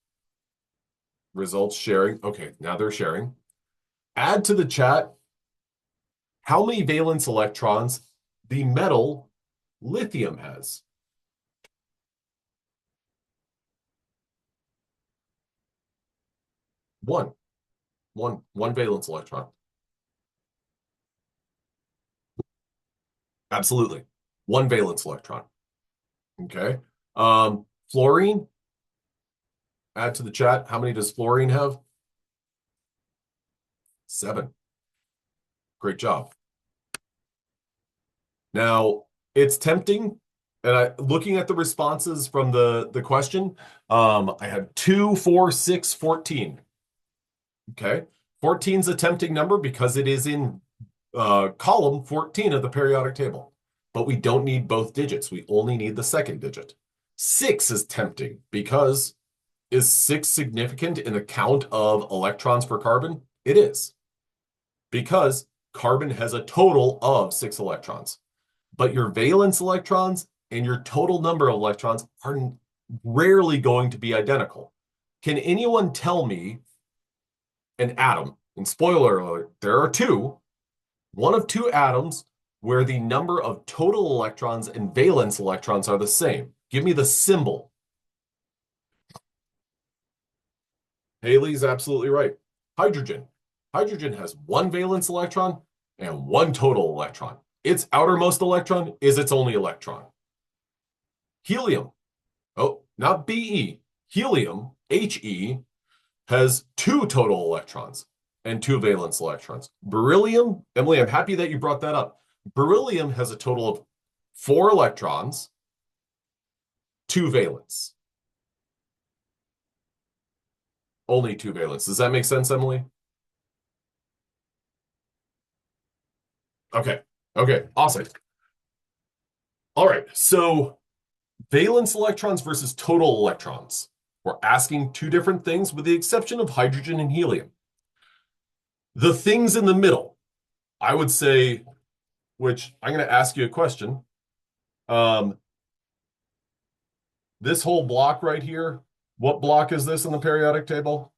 results sharing. Okay, now they're sharing. Add to the chat how many valence electrons the metal lithium has. One valence electron. Absolutely. 1 valence electron. Okay. Fluorine. Add to the chat. How many does fluorine have? 7. Great job. Now, it's tempting, and looking at the responses from the question, I had 2, 4, 6, 14. Okay. 14 is a tempting number because it is in column 14 of the periodic table. But we don't need both digits. We only need the second digit. 6 is tempting because is 6 significant in the count of electrons for carbon? It is. Because carbon has a total of 6 electrons. But your valence electrons and your total number of electrons are rarely going to be identical. Can anyone tell me an atom, and spoiler alert, there are 2, one of 2 atoms where the number of total electrons and valence electrons are the same? Give me the symbol. Haley's absolutely right. Hydrogen. Hydrogen has 1 valence electron and 1 total electron. Its outermost electron is its only electron. Helium. Oh, not Be. Helium, He, has 2 total electrons and 2 valence electrons. Beryllium, Emily, I'm happy that you brought that up. Beryllium has a total of 4 electrons, 2 valence. Only two valence. Does that make sense, Emily? Okay. Okay. Awesome. All right. So valence electrons versus total electrons. We're asking two different things with the exception of hydrogen and helium. The things in the middle, I would say, which I'm going to ask you a question. Um, this whole block right here, what block is this in the periodic table?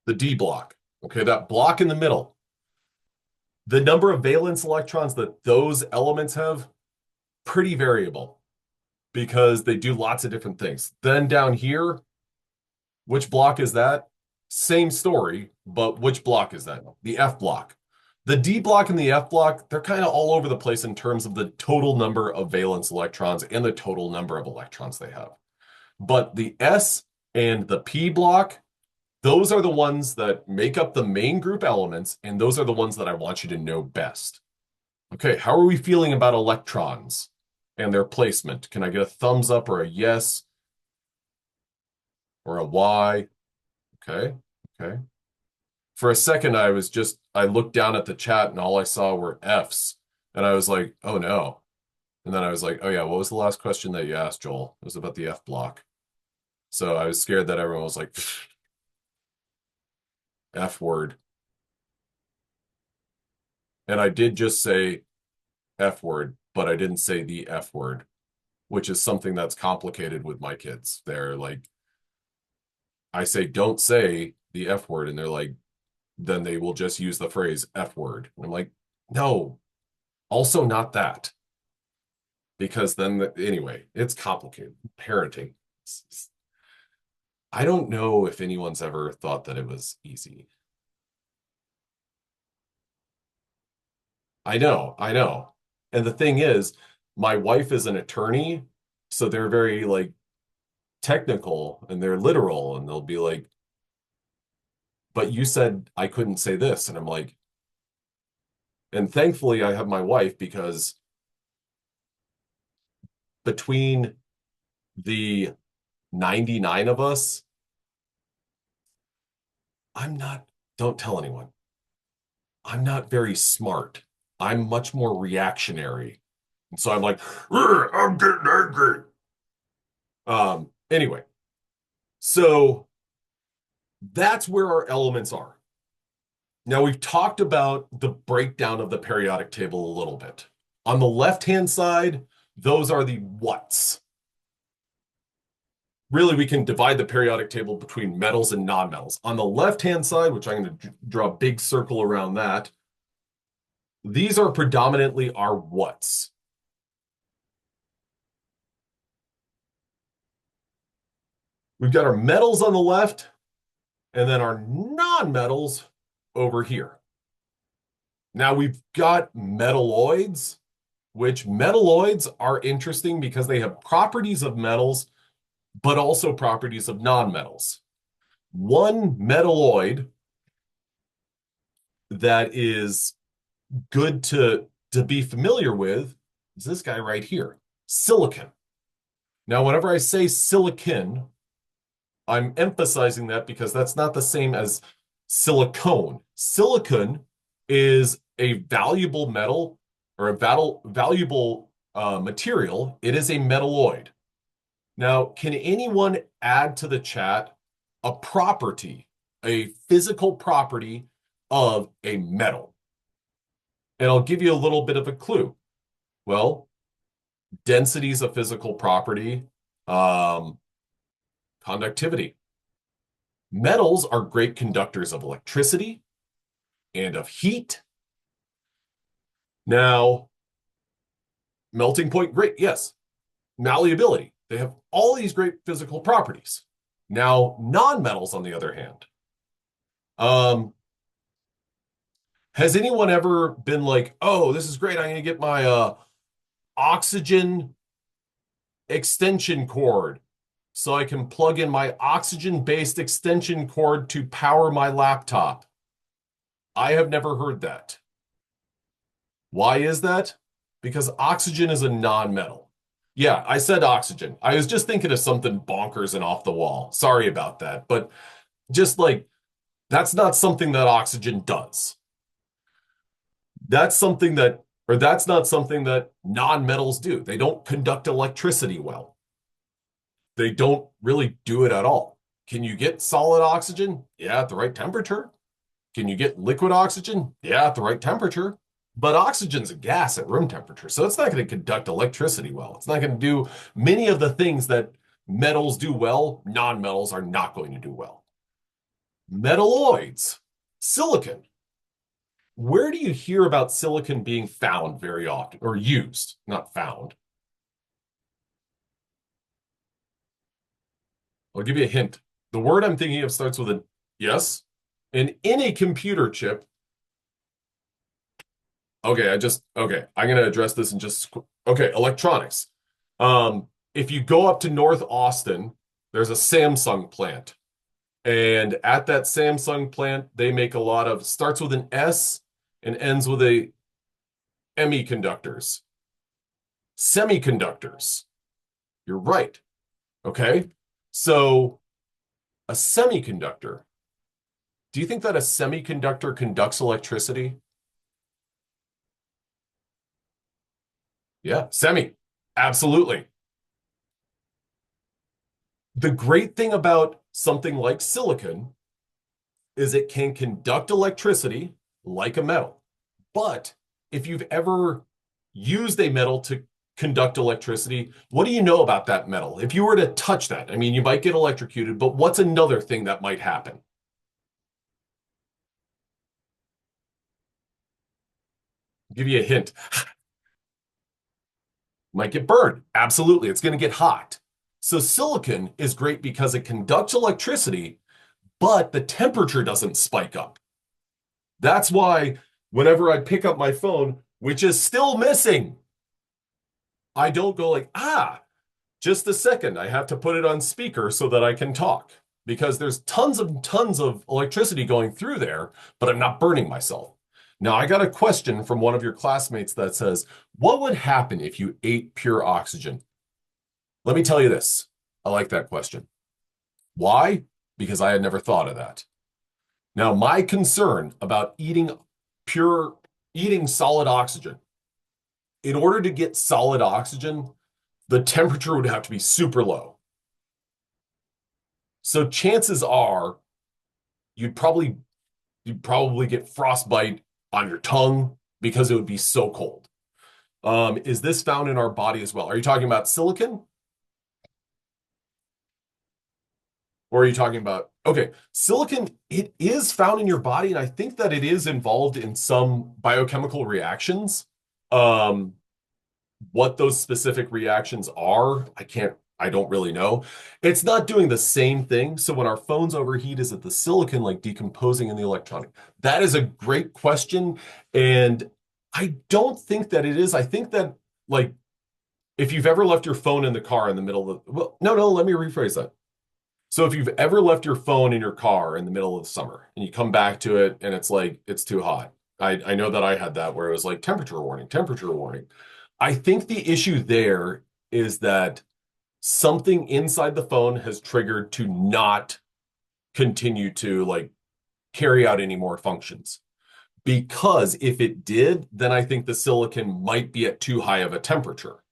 The D block. Okay, that block in the middle. The number of valence electrons that those elements have, pretty variable because they do lots of different things. Then down here, which block is that? Same story, but which block is that? The F block. The D block and the F block, they're kind of all over the place in terms of the total number of valence electrons and the total number of electrons they have. But the S and the P block, those are the ones that make up the main group elements, and those are the ones that I want you to know best. Okay, how are we feeling about electrons and their placement? Can I get a thumbs up or a yes or a Y? Okay, okay. For a second, I looked down at the chat and all I saw were Fs. And I was like, oh no. And then I was like, oh yeah, what was the last question that you asked, Joel? It was about the F block. So I was scared that everyone was like, F word. And I did just say F word, but I didn't say the F word, which is something that's complicated with my kids. They're like, I say, don't say the F word. And they're like, then they will just use the phrase F word. And I'm like, no, also not that. Because anyway, it's complicated. Parenting. I don't know if anyone's ever thought that it was easy. I know, I know. And the thing is, my wife is an attorney, so they're very like technical and they're literal, and they'll be like, but you said I couldn't say this. And I'm like, and thankfully I have my wife because between the 99 of us, I'm not, don't tell anyone. I'm not very smart. I'm much more reactionary. And so I'm like, I'm getting angry. Anyway, so that's where our elements are. Now we've talked about the breakdown of the periodic table a little bit. On the left-hand side, those are the whats. Really, we can divide the periodic table between metals and nonmetals. On the left-hand side, which I'm going to draw a big circle around that, these are predominantly our whats. We've got our metals on the left, and then our nonmetals over here. Now we've got metalloids, which metalloids are interesting because they have properties of metals, but also properties of nonmetals. One metalloid that is good to be familiar with is this guy right here, silicon. Now, whenever I say silicon, I'm emphasizing that because that's not the same as silicone. Silicon is a valuable metal or a valuable material. It is a metalloid. Now, can anyone add to the chat a property, a physical property of a metal? And I'll give you a little bit of a clue. Well, density is a physical property. Conductivity. Metals are great conductors of electricity and of heat. Now, melting point, great, yes. Malleability. They have all these great physical properties. Now, nonmetals, on the other hand, has anyone ever been like, oh, this is great, I'm going to get my oxygen extension cord so I can plug in my oxygen-based extension cord to power my laptop? I have never heard that. Why is that? Because oxygen is a non-metal. Yeah, I said oxygen. I was just thinking of something bonkers and off the wall. Sorry about that. But just like that's not something that oxygen does. That's something that, or that's not something that non-metals do. They don't conduct electricity well. They don't really do it at all. Can you get solid oxygen? Yeah, at the right temperature. Can you get liquid oxygen? Yeah, at the right temperature. But oxygen's a gas at room temperature, so it's not going to conduct electricity well. It's not going to do many of the things that metals do well, non-metals are not going to do well. Metalloids, silicon. Where do you hear about silicon being found very often or used, not found? I'll give you a hint. The word I'm thinking of starts with an yes. And in a computer chip, okay, I'm going to address this in just, okay, electronics. If you go up to North Austin, there's a Samsung plant. And at that Samsung plant, they make a lot of, starts with an S and ends with a ME conductors, semiconductors. You're right. Okay. So a semiconductor, do you think that a semiconductor conducts electricity? Yeah, semi. Absolutely. The great thing about something like silicon is it can conduct electricity like a metal. But if you've ever used a metal to conduct electricity, what do you know about that metal? If you were to touch that, I mean, you might get electrocuted, but what's another thing that might happen? I'll give you a hint. Might get burned. Absolutely. It's going to get hot. So silicon is great because it conducts electricity, but the temperature doesn't spike up. That's why whenever I pick up my phone, which is still missing, I don't go like, just a second. I have to put it on speaker so that I can talk because there's tons and tons of electricity going through there, but I'm not burning myself. Now, I got a question from one of your classmates that says, what would happen if you ate pure oxygen? Let me tell you this. I like that question. Why? Because I had never thought of that. Now, my concern about pure, eating solid oxygen, in order to get solid oxygen, the temperature would have to be super low. So chances are you'd probably you'd probably get frostbite on your tongue because it would be so cold. Is this found in our body as well? Are you talking about silicon? Or are you talking about, okay, silicon, it is found in your body, and I think that it is involved in some biochemical reactions. Um, what those specific reactions are, I don't really know. It's not doing the same thing. So when our phones overheat, is it the silicon like decomposing in the electronic? That is a great question. And I don't think that it is. I think that like if you've ever left your phone in the car in the middle of the, well, no, let me rephrase that. So if you've ever left your phone in your car in the middle of the summer and you come back to it and it's like it's too hot. I know that I had that where it was like temperature warning, temperature warning. I think the issue there is that something inside the phone has triggered to not continue to like carry out any more functions. Because if it did, then I think the silicon might be at too high of a temperature.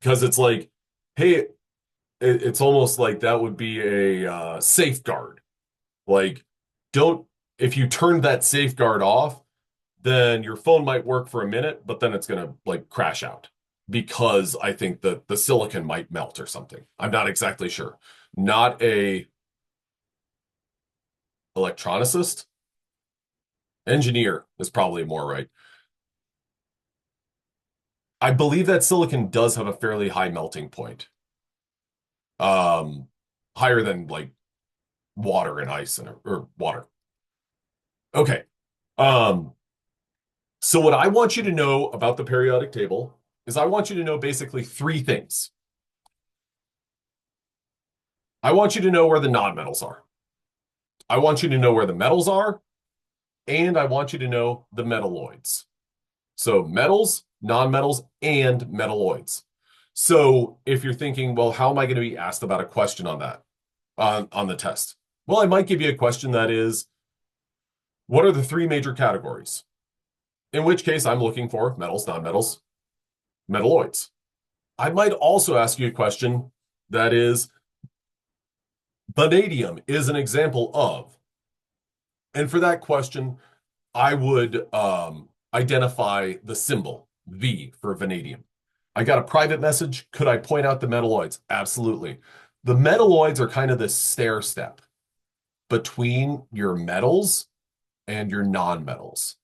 Because it's like, hey, it's almost like that would be a safeguard. Like, don't, if you turn that safeguard off, then your phone might work for a minute, but then it's going to like crash out because I think that the silicon might melt or something. I'm not exactly sure. Not a electronicist, engineer is probably more right. I believe that silicon does have a fairly high melting point. Um, higher than like water and ice and or water. Okay. Um, so what I want you to know about the periodic table is I want you to know basically three things. I want you to know where the nonmetals are. I want you to know where the metals are, and I want you to know the metalloids. So metals, nonmetals, and metalloids. So if you're thinking, well, how am I going to be asked about a question on that on the test? Well, I might give you a question that is, what are the three major categories? In which case, I'm looking for metals, nonmetals, metalloids. I might also ask you a question that is, vanadium is an example of. And for that question, I would identify the symbol V for vanadium. I got a private message. Could I point out the metalloids? Absolutely. The metalloids are kind of this stair step between your metals and your non-metals.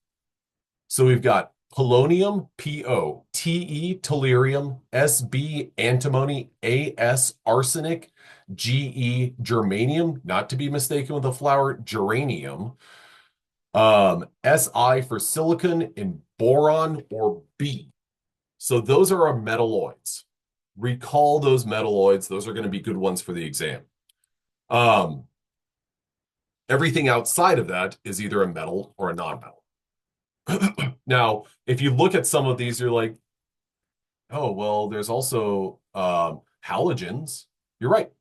So we've got polonium, PO, TE, tellurium, SB, antimony, AS, arsenic, GE, germanium, not to be mistaken with the flower, geranium, SI for silicon, and boron or B. So those are our metalloids. Recall those metalloids. Those are going to be good ones for the exam. Um, Everything outside of that is either a metal or a non-metal. Now, if you look at some of these, you're like, oh, well, there's also halogens. You're right.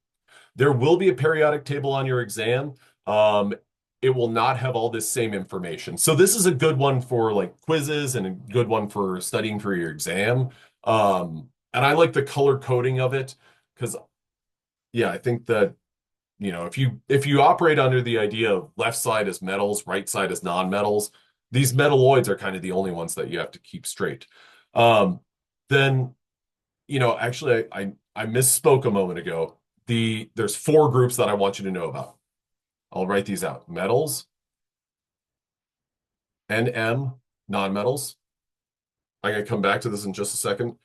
There will be a periodic table on your exam. Um, it will not have all this same information. So this is a good one for like quizzes and a good one for studying for your exam. And I like the color coding of it because, yeah, I think that if you operate under the idea of left side is metals, right side is non-metals, these metalloids are kind of the only ones that you have to keep straight. Um, then, actually, I misspoke a moment ago. There's four groups that I want you to know about. I'll write these out. Metals, NM, non-metals. I'm going to come back to this in just a second.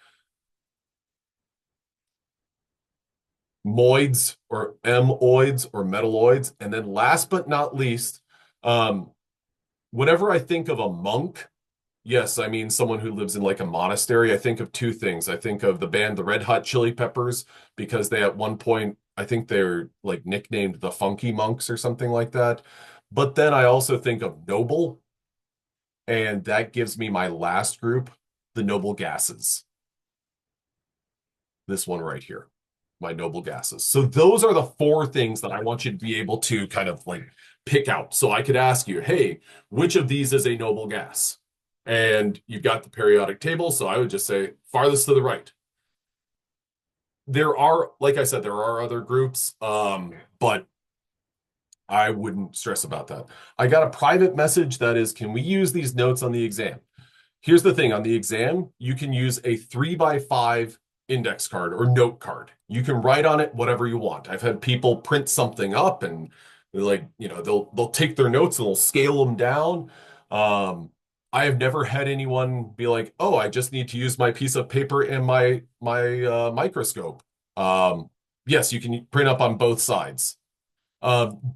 Moids or moids or metalloids. And then last but not least, um, whenever I think of a monk, yes, I mean someone who lives in like a monastery, I think of two things. I think of the band the Red Hot Chili Peppers because they at one point, I think they're like nicknamed the Funky Monks or something like that. But then I also think of noble, and that gives me my last group, the noble gases. This one right here, my noble gases. So those are the four things that I want you to be able to kind of like pick out. So I could ask you, hey, which of these is a noble gas? And you've got the periodic table. So I would just say farthest to the right. There are, like I said, there are other groups, but I wouldn't stress about that. I got a private message that is, can we use these notes on the exam? Here's the thing on the exam, you can use a 3x5 index card or note card. You can write on it whatever you want. I've had people print something up and they're like, they'll take their notes and they'll scale them down. Um, I have never had anyone be like, "Oh, I just need to use my piece of paper and my microscope." Um, yes, you can print up on both sides.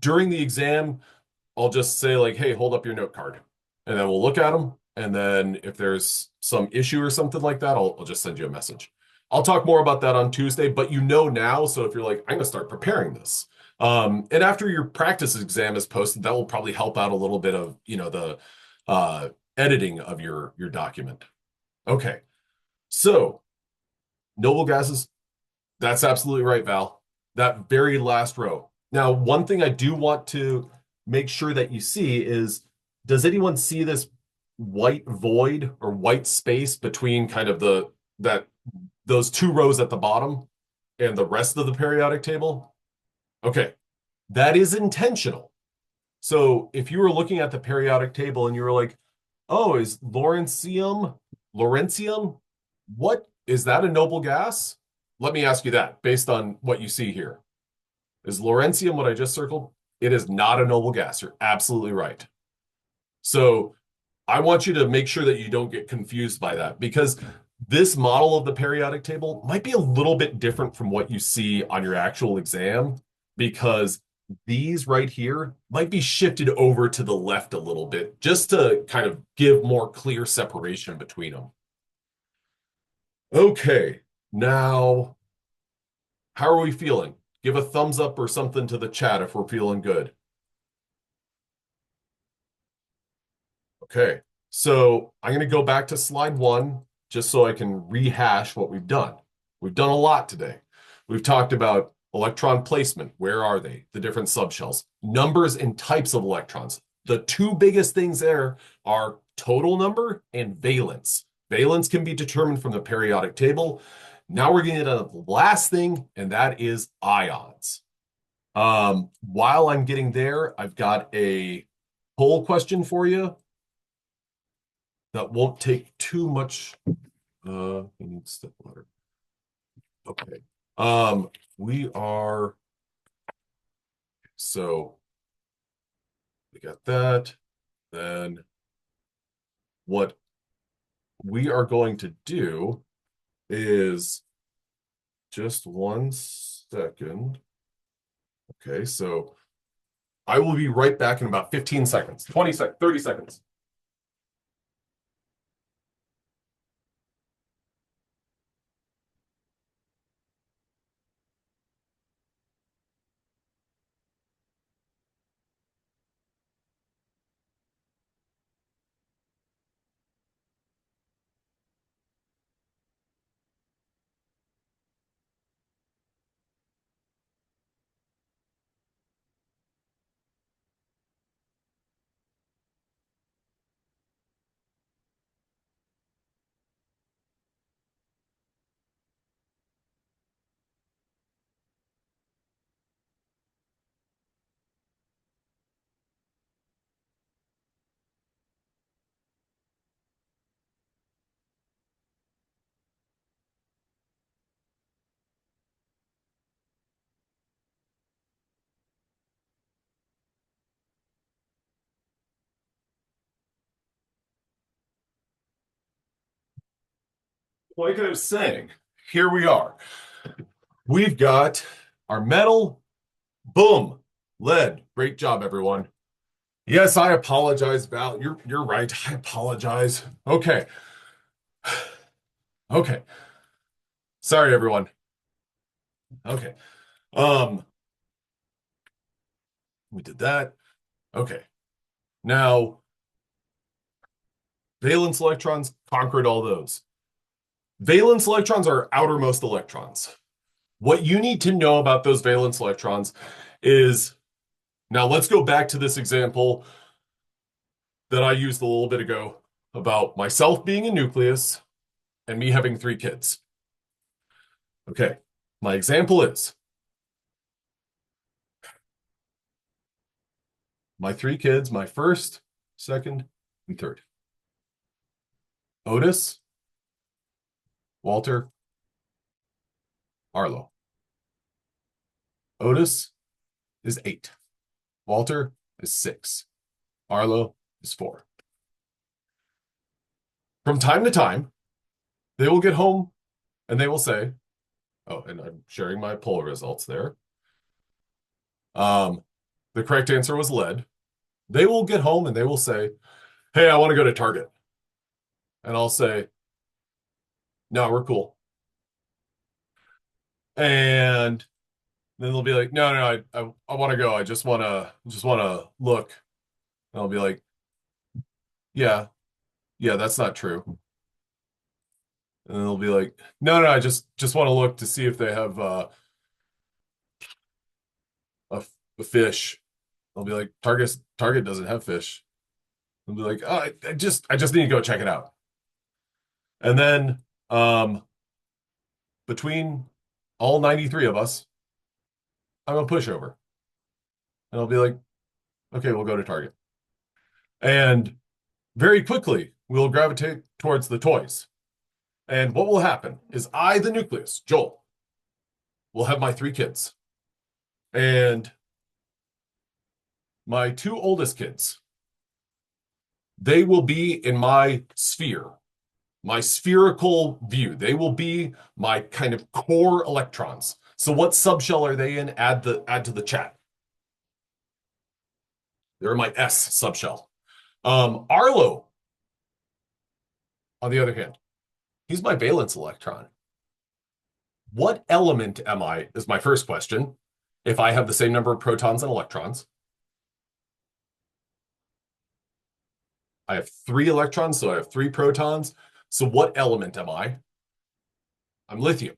During the exam, I'll just say like, hey, hold up your note card. And then we'll look at them. And then if there's some issue or something like that, I'll just send you a message. I'll talk more about that on Tuesday, but you know now. So if you're like, I'm going to start preparing this. And after your practice exam is posted, that will probably help out a little bit of, the uh, editing of your document. Okay. So noble gases, that's absolutely right, Val. That very last row. Now, one thing I do want to make sure that you see is, does anyone see this white void or white space between kind of those two rows at the bottom and the rest of the periodic table? Okay, that is intentional. So if you were looking at the periodic table and you were like, oh, is lawrencium, what is that a noble gas? Let me ask you that based on what you see here. Is lawrencium what I just circled? It is not a noble gas. You're absolutely right. So I want you to make sure that you don't get confused by that because this model of the periodic table might be a little bit different from what you see on your actual exam because these right here might be shifted over to the left a little bit just to kind of give more clear separation between them. Okay, now how are we feeling? Give a thumbs up or something to the chat if we're feeling good. Okay, so I'm going to go back to slide one just so I can rehash what we've done. We've done a lot today. We've talked about electron placement. Where are they? The different subshells. Numbers and types of electrons. The two biggest things there are total number and valence. Valence can be determined from the periodic table. Now we're getting to the last thing, and that is ions. While I'm getting there, I've got a poll question for you that won't take too much. I need step ladder. Okay. We are, so we got that. Then what we are going to do is just 1 second. Okay, so I will be right back in about 15 seconds, 20 seconds, 30 seconds. Like I was saying, here we are. We've got our metal, boom, lead. Great job, everyone. Yes, I apologize, Val. You're right. I apologize. Okay. Okay. Sorry, everyone. Okay. Um, we did that. Okay. Now, valence electrons conquered all those. Valence electrons are outermost electrons. What you need to know about those valence electrons is, now let's go back to this example that I used a little bit ago about myself being a nucleus and me having 3 kids. Okay, my example is my 3 kids, my first, second, and third. Otis, Walter, Arlo. Otis is 8. Walter is 6. Arlo is 4. From time to time, they will get home and they will say, oh, and I'm sharing my poll results there. The correct answer was lead. They will get home and they will say, hey, I want to go to Target. And I'll say, no, we're cool. And then they'll be like, no, I want to go. I just want to look. And I'll be like, yeah, that's not true. And they'll be like, no, I just want to look to see if they have a fish. I'll be like, Target doesn't have fish. They'll be like, oh, I just need to go check it out. And then between all 93 of us, I'm a pushover. And I'll be like, okay, we'll go to Target. And very quickly, we'll gravitate towards the toys. And what will happen is I, the nucleus, Joel, will have my 3 kids. And my 2 oldest kids, they will be in my sphere, my spherical view. They will be my kind of core electrons. So what subshell are they in? Add to the chat. They're my S subshell. Arlo, on the other hand, he's my valence electron. What element am I, is my first question, if I have the same number of protons and electrons? I have 3 electrons, so I have 3 protons. So what element am I? I'm lithium.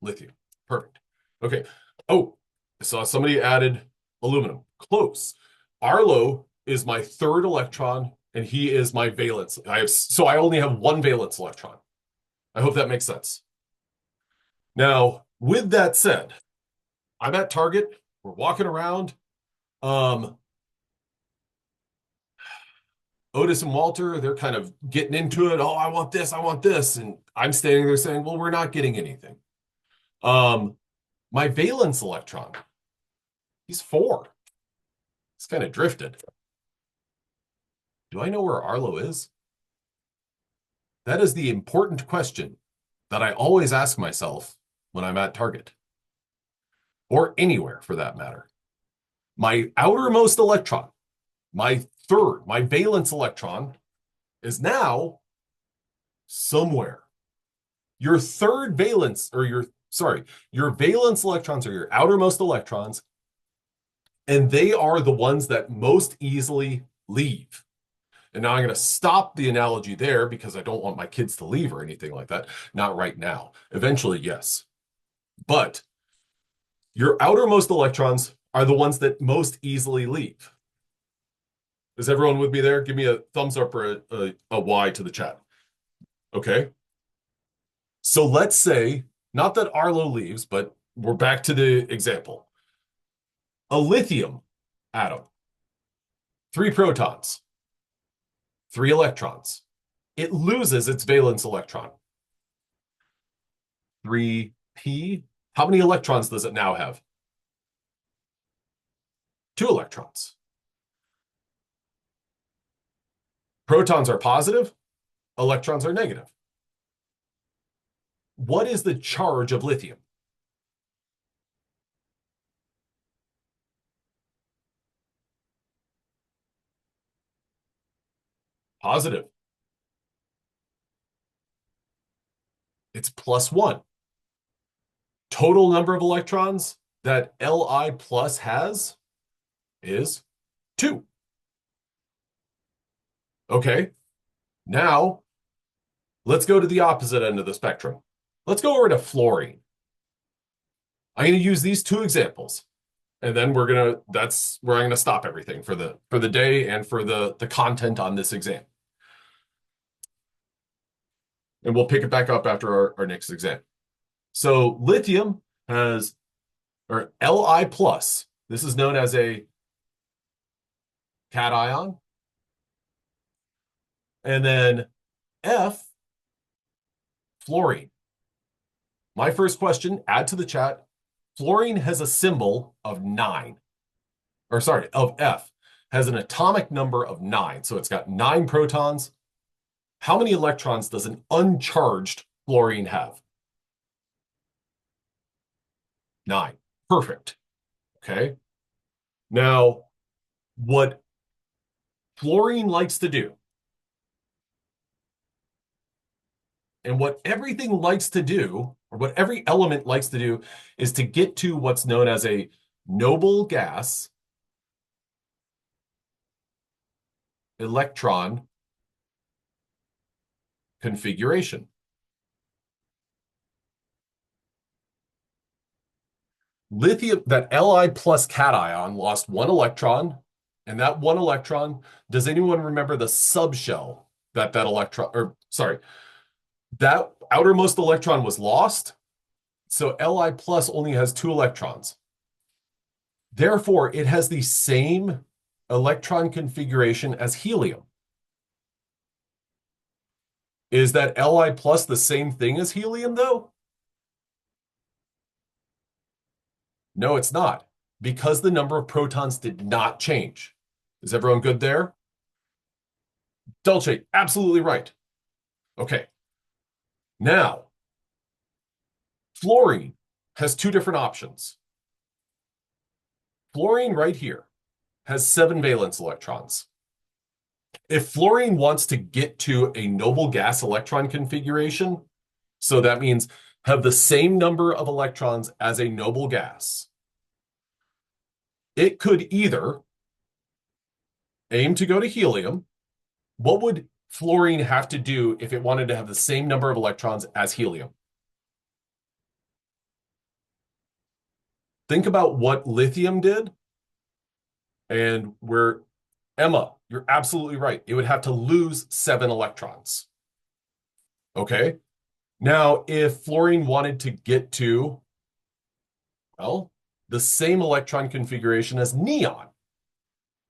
Lithium. Perfect. Okay. Oh, I saw somebody added aluminum. Close. Arlo is my third electron, and he is my valence. So I only have one valence electron. I hope that makes sense. Now, with that said, I'm at Target. We're walking around. Um, Otis and Walter, they're kind of getting into it. Oh, I want this, I want this. And I'm standing there saying, well, we're not getting anything. Um, my valence electron, he's 4. He's kind of drifted. Do I know where Arlo is? That is the important question that I always ask myself when I'm at Target, or anywhere for that matter. My outermost electron, my third, my valence electron, is now somewhere. Your third valence, or your valence electrons are your outermost electrons, and they are the ones that most easily leave. And now I'm going to stop the analogy there because I don't want my kids to leave or anything like that. Not right now. Eventually, yes. But your outermost electrons are the ones that most easily leave. Is everyone with me there? Give me a thumbs up or a Y to the chat. Okay. So let's say, not that Arlo leaves, but we're back to the example. A lithium atom, 3 protons, 3 electrons. It loses its valence electron. 3p. How many electrons does it now have? 2 electrons. Protons are positive, electrons are negative. What is the charge of lithium? Positive. It's +1. Total number of electrons that Li plus has is 2. Okay, now let's go to the opposite end of the spectrum. Let's go over to fluorine. I'm going to use these 2 examples, and then that's where I'm going to stop everything for the day and for the content on this exam. And we'll pick it back up after our next exam. So lithium has, or Li plus, this is known as a cation. And then F, fluorine. My first question, add to the chat, fluorine has a symbol of 9. Or sorry, of F. Has an atomic number of 9. So it's got 9 protons. How many electrons does an uncharged fluorine have? 9. Perfect. Okay. Now, what fluorine likes to do, and what everything likes to do, or what every element likes to do, is to get to what's known as a noble gas electron configuration. Lithium, that Li plus cation lost 1 electron, and that 1 electron, does anyone remember the subshell that electron, or sorry, that outermost electron was lost? So Li plus only has 2 electrons. Therefore, it has the same electron configuration as helium. Is that Li plus the same thing as helium, though? No, it's not, because the number of protons did not change. Is everyone good there? Dolce, absolutely right. Okay. Now, fluorine has 2 different options. Fluorine right here has 7 valence electrons. If fluorine wants to get to a noble gas electron configuration, so that means have the same number of electrons as a noble gas, it could either aim to go to helium. What would fluorine have to do if it wanted to have the same number of electrons as helium? Think about what lithium did, and where Emma, you're absolutely right. It would have to lose 7 electrons. Okay. Now, if fluorine wanted to get to, well, the same electron configuration as neon,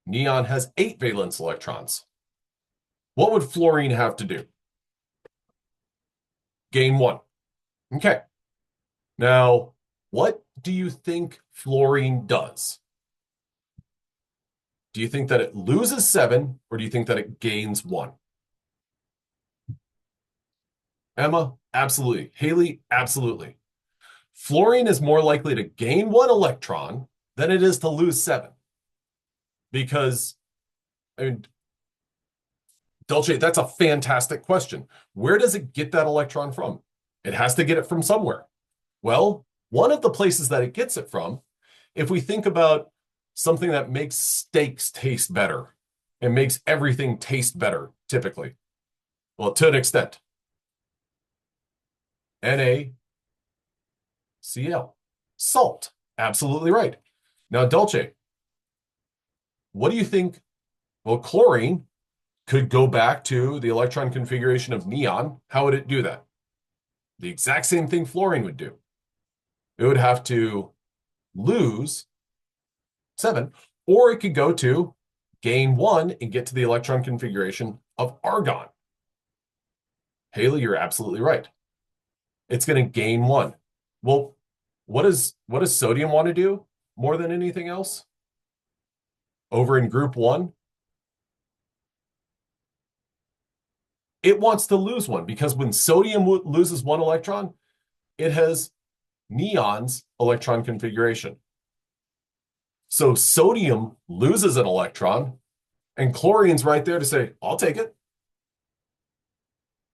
neon has 8 valence electrons. What would fluorine have to do? Gain 1. Okay. Now, what do you think fluorine does? Do you think that it loses 7, or do you think that it gains 1? Emma, absolutely. Haley, absolutely. Fluorine is more likely to gain 1 electron than it is to lose 7. Because, I mean, Dolce, that's a fantastic question. Where does it get that electron from? It has to get it from somewhere. Well, one of the places that it gets it from, if we think about something that makes steaks taste better and makes everything taste better, typically, well, to an extent, NaCl, salt. Absolutely right. Now, Dolce, what do you think? Well, chlorine could go back to the electron configuration of neon. How would it do that? The exact same thing fluorine would do. It would have to lose 7, or it could go to gain 1 and get to the electron configuration of argon. Haley, you're absolutely right. It's going to gain 1. Well, what does sodium want to do more than anything else? Over in group 1, it wants to lose 1, because when sodium loses 1 electron, it has neon's electron configuration. So sodium loses an electron, and chlorine's right there to say, I'll take it.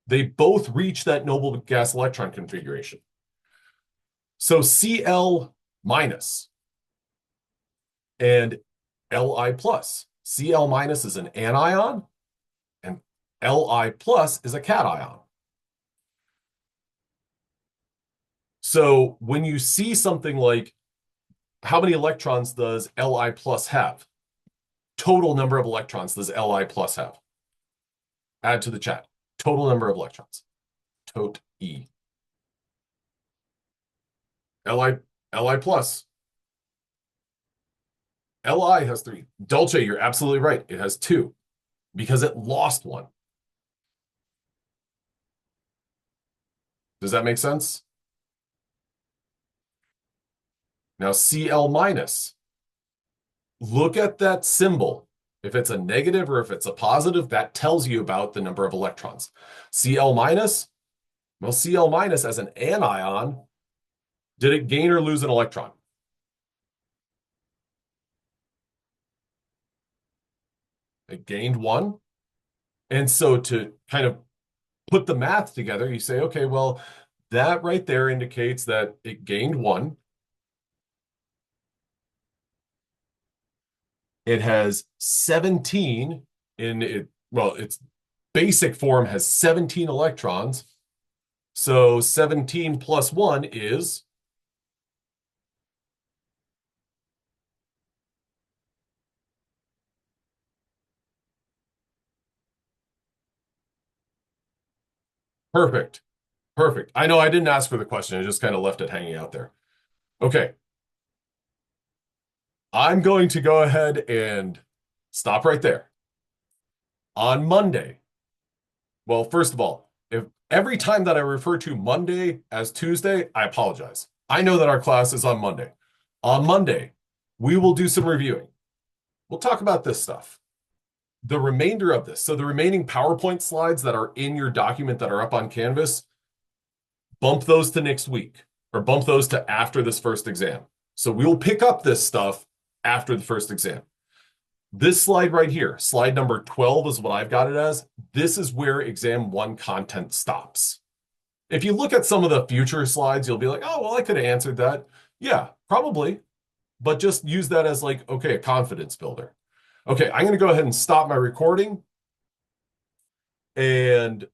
They both reach that noble gas electron configuration. So Cl minus and Li plus. Cl minus is an anion, and Li plus is a cation. So when you see something like, how many electrons does Li plus have? Total number of electrons does Li plus have? Add to the chat. Total number of electrons. Tot E. Li plus. Li has 3. Dolce, you're absolutely right. It has 2 because it lost 1. Does that make sense? Now, Cl minus. Look at that symbol. If it's a negative or if it's a positive, that tells you about the number of electrons. Cl minus, well, Cl minus as an anion, did it gain or lose an electron? It gained 1. And so to kind of put the math together, you say, okay, well, that right there indicates that it gained 1. It has 17 in it. Well, its basic form has 17 electrons. So 17 plus 1 is perfect. Perfect. I know I didn't ask for the question. I just kind of left it hanging out there. Okay. I'm going to go ahead and stop right there. On Monday, well, first of all, if every time that I refer to Monday as Tuesday, I apologize. I know that our class is on Monday. On Monday, we will do some reviewing. We'll talk about this stuff. The remainder of this, so the remaining PowerPoint slides that are in your document that are up on Canvas, bump those to next week, or bump those to after this first exam. So we'll pick up this stuff after the first exam. This slide right here, slide number 12 is what I've got it as. This is where exam 1 content stops. If you look at some of the future slides, you'll be like, oh, well, I could have answered that. Yeah, probably. But just use that as like, okay, a confidence builder. Okay, I'm going to go ahead and stop my recording. And